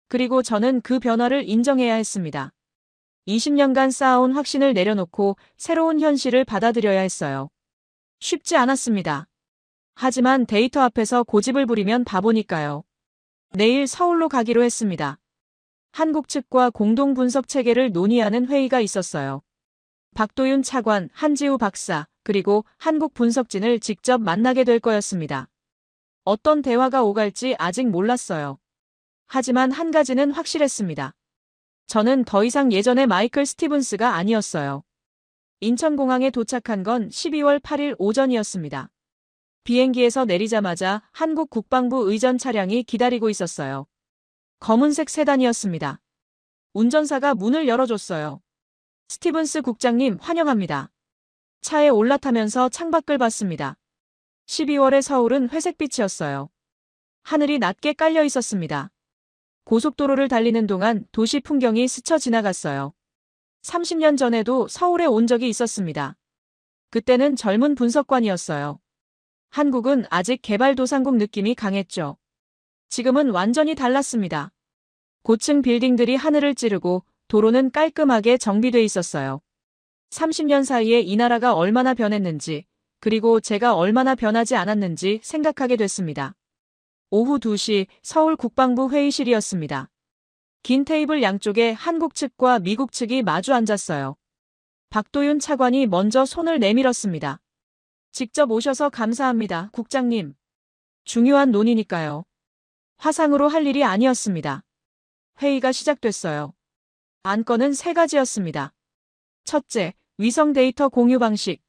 그리고 저는 그 변화를 인정해야 했습니다. 20년간 쌓아온 확신을 내려놓고 새로운 현실을 받아들여야 했어요. 쉽지 않았습니다. 하지만 데이터 앞에서 고집을 부리면 바보니까요. 내일 서울로 가기로 했습니다. 한국 측과 공동 분석 체계를 논의하는 회의가 있었어요. 박도윤 차관, 한지우 박사, 그리고 한국 분석진을 직접 만나게 될 거였습니다. 어떤 대화가 오갈지 아직 몰랐어요. 하지만 한 가지는 확실했습니다. 저는 더 이상 예전의 마이클 스티븐스가 아니었어요. 인천공항에 도착한 건 12월 8일 오전이었습니다. 비행기에서 내리자마자 한국 국방부 의전 차량이 기다리고 있었어요. 검은색 세단이었습니다. 운전사가 문을 열어줬어요. 스티븐스 국장님 환영합니다. 차에 올라타면서 창밖을 봤습니다. 12월의 서울은 회색빛이었어요. 하늘이 낮게 깔려 있었습니다. 고속도로를 달리는 동안 도시 풍경이 스쳐 지나갔어요. 30년 전에도 서울에 온 적이 있었습니다. 그때는 젊은 분석관이었어요. 한국은 아직 개발도상국 느낌이 강했죠. 지금은 완전히 달랐습니다. 고층 빌딩들이 하늘을 찌르고 도로는 깔끔하게 정비돼 있었어요. 30년 사이에 이 나라가 얼마나 변했는지, 그리고 제가 얼마나 변하지 않았는지 생각하게 됐습니다. 오후 2시 서울 국방부 회의실이었습니다. 긴 테이블 양쪽에 한국 측과 미국 측이 마주 앉았어요. 박도윤 차관이 먼저 손을 내밀었습니다. 직접 오셔서 감사합니다, 국장님. 중요한 논의니까요. 화상으로 할 일이 아니었습니다. 회의가 시작됐어요. 안건은 3가지였습니다. 첫째, 위성 데이터 공유 방식.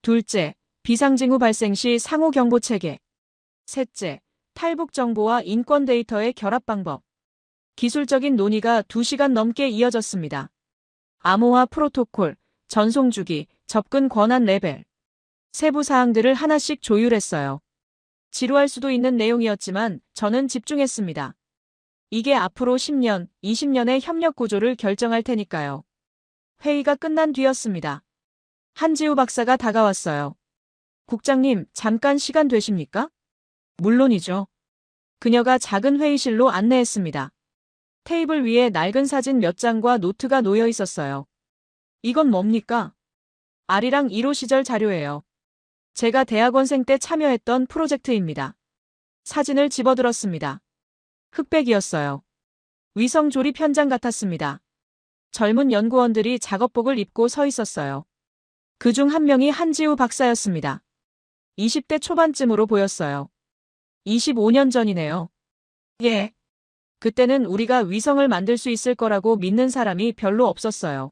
둘째, 비상징후 발생 시 상호 경보 체계. 셋째, 탈북 정보와 인권 데이터의 결합 방법. 기술적인 논의가 2시간 넘게 이어졌습니다. 암호화 프로토콜, 전송 주기, 접근 권한 레벨. 세부 사항들을 하나씩 조율했어요. 지루할 수도 있는 내용이었지만 저는 집중했습니다. 이게 앞으로 10년, 20년의 협력 구조를 결정할 테니까요. 회의가 끝난 뒤였습니다. 한지우 박사가 다가왔어요. 국장님, 잠깐 시간 되십니까? 물론이죠. 그녀가 작은 회의실로 안내했습니다. 테이블 위에 낡은 사진 몇 장과 노트가 놓여 있었어요. 이건 뭡니까? 아리랑 1호 시절 자료예요. 제가 대학원생 때 참여했던 프로젝트입니다. 사진을 집어들었습니다. 흑백이었어요. 위성 조립 현장 같았습니다. 젊은 연구원들이 작업복을 입고 서 있었어요. 그중 한 명이 한지우 박사였습니다. 20대 초반쯤으로 보였어요. 25년 전이네요. 예. 그때는 우리가 위성을 만들 수 있을 거라고 믿는 사람이 별로 없었어요.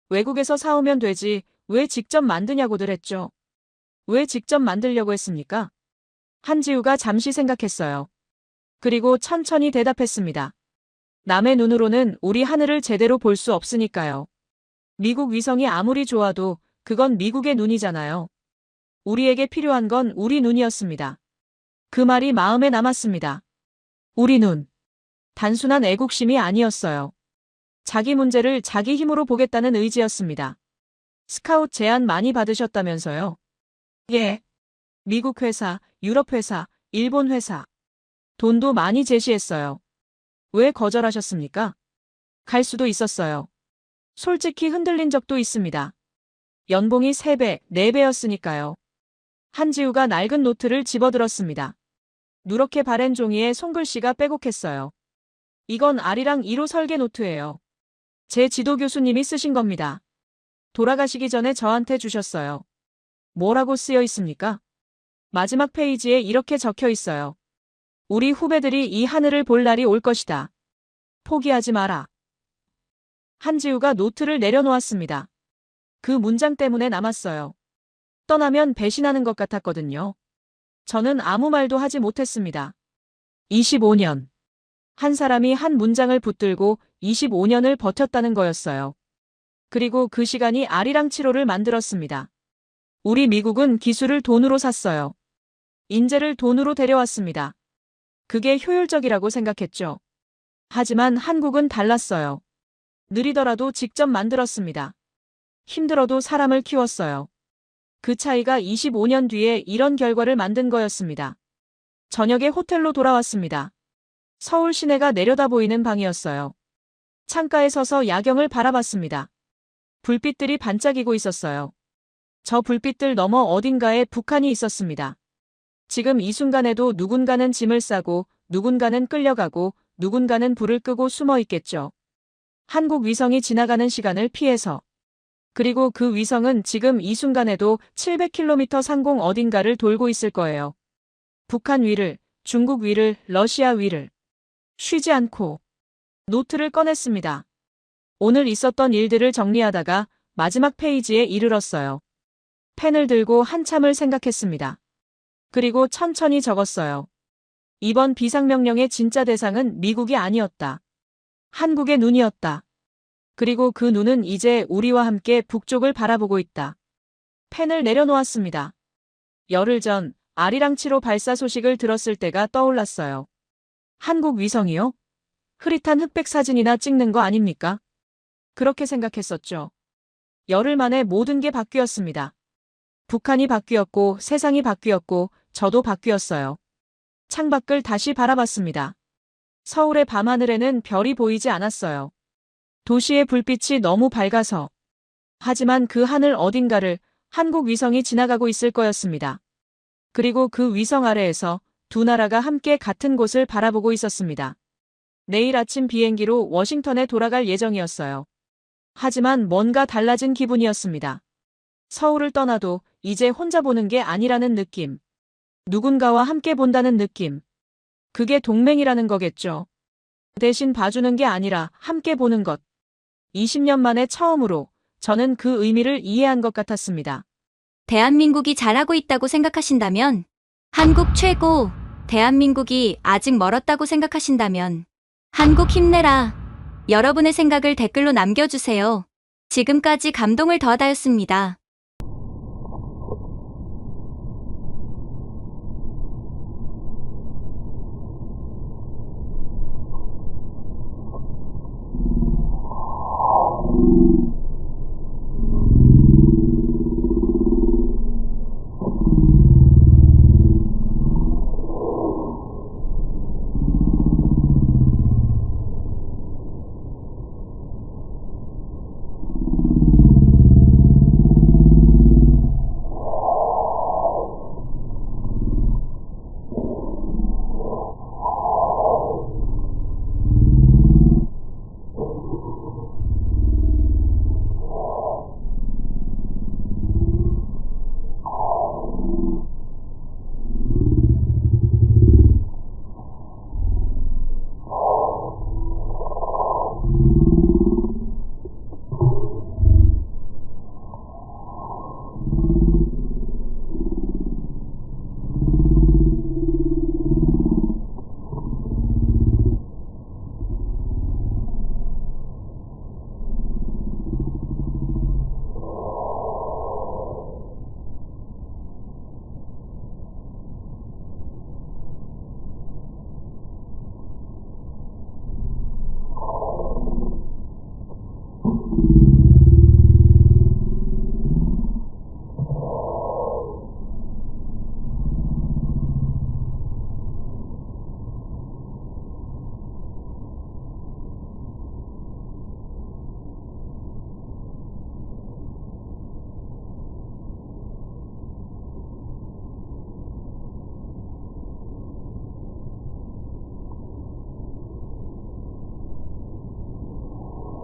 외국에서 사오면 되지, 왜 직접 만드냐고들 했죠. 왜 직접 만들려고 했습니까? 한지우가 잠시 생각했어요. 그리고 천천히 대답했습니다. 남의 눈으로는 우리 하늘을 제대로 볼 수 없으니까요. 미국 위성이 아무리 좋아도 그건 미국의 눈이잖아요. 우리에게 필요한 건 우리 눈이었습니다. 그 말이 마음에 남았습니다. 우리 눈. 단순한 애국심이 아니었어요. 자기 문제를 자기 힘으로 보겠다는 의지였습니다. 스카웃 제안 많이 받으셨다면서요? 예. 미국 회사, 유럽 회사, 일본 회사. 돈도 많이 제시했어요. 왜 거절하셨습니까? 갈 수도 있었어요. 솔직히 흔들린 적도 있습니다. 연봉이 3배, 4배였으니까요. 한지우가 낡은 노트를 집어들었습니다. 누렇게 바랜 종이에 손글씨가 빼곡했어요. 이건 아리랑 1호 설계 노트예요. 제 지도 교수님이 쓰신 겁니다. 돌아가시기 전에 저한테 주셨어요. 뭐라고 쓰여 있습니까? 마지막 페이지에 이렇게 적혀 있어요. 우리 후배들이 이 하늘을 볼 날이 올 것이다. 포기하지 마라. 한지우가 노트를 내려놓았습니다. 그 문장 때문에 남았어요. 떠나면 배신하는 것 같았거든요. 저는 아무 말도 하지 못했습니다. 25년. 한 사람이 한 문장을 붙들고 25년을 버텼다는 거였어요. 그리고 그 시간이 아리랑 7호를 만들었습니다. 우리 미국은 기술을 돈으로 샀어요. 인재를 돈으로 데려왔습니다. 그게 효율적이라고 생각했죠. 하지만 한국은 달랐어요. 느리더라도 직접 만들었습니다. 힘들어도 사람을 키웠어요. 그 차이가 25년 뒤에 이런 결과를 만든 거였습니다. 저녁에 호텔로 돌아왔습니다. 서울 시내가 내려다 보이는 방이었어요. 창가에 서서 야경을 바라봤습니다. 불빛들이 반짝이고 있었어요. 저 불빛들 너머 어딘가에 북한이 있었습니다. 지금 이 순간에도 누군가는 짐을 싸고, 누군가는 끌려가고, 누군가는 불을 끄고 숨어 있겠죠. 한국 위성이 지나가는 시간을 피해서. 그리고 그 위성은 지금 이 순간에도 700km 상공 어딘가를 돌고 있을 거예요. 북한 위를, 중국 위를, 러시아 위를. 쉬지 않고 노트를 꺼냈습니다. 오늘 있었던 일들을 정리하다가 마지막 페이지에 이르렀어요. 펜을 들고 한참을 생각했습니다. 그리고 천천히 적었어요. 이번 비상명령의 진짜 대상은 미국이 아니었다. 한국의 눈이었다. 그리고 그 눈은 이제 우리와 함께 북쪽을 바라보고 있다. 펜을 내려놓았습니다. 열흘 전 아리랑 7호 발사 소식을 들었을 때가 떠올랐어요. 한국 위성이요? 흐릿한 흑백 사진이나 찍는 거 아닙니까? 그렇게 생각했었죠. 열흘 만에 모든 게 바뀌었습니다. 북한이 바뀌었고 세상이 바뀌었고 저도 바뀌었어요. 창밖을 다시 바라봤습니다. 서울의 밤하늘에는 별이 보이지 않았어요. 도시의 불빛이 너무 밝아서. 하지만 그 하늘 어딘가를 한국 위성이 지나가고 있을 거였습니다. 그리고 그 위성 아래에서 두 나라가 함께 같은 곳을 바라보고 있었습니다. 내일 아침 비행기로 워싱턴에 돌아갈 예정이었어요. 하지만 뭔가 달라진 기분이었습니다. 서울을 떠나도 이제 혼자 보는 게 아니라는 느낌. 누군가와 함께 본다는 느낌. 그게 동맹이라는 거겠죠. 대신 봐주는 게 아니라 함께 보는 것. 20년 만에 처음으로 저는 그 의미를 이해한 것 같았습니다. 대한민국이 잘하고 있다고 생각하신다면, 한국 최고, 대한민국이 아직 멀었다고 생각하신다면, 한국 힘내라. 여러분의 생각을 댓글로 남겨주세요. 지금까지 감동을 더하다였습니다.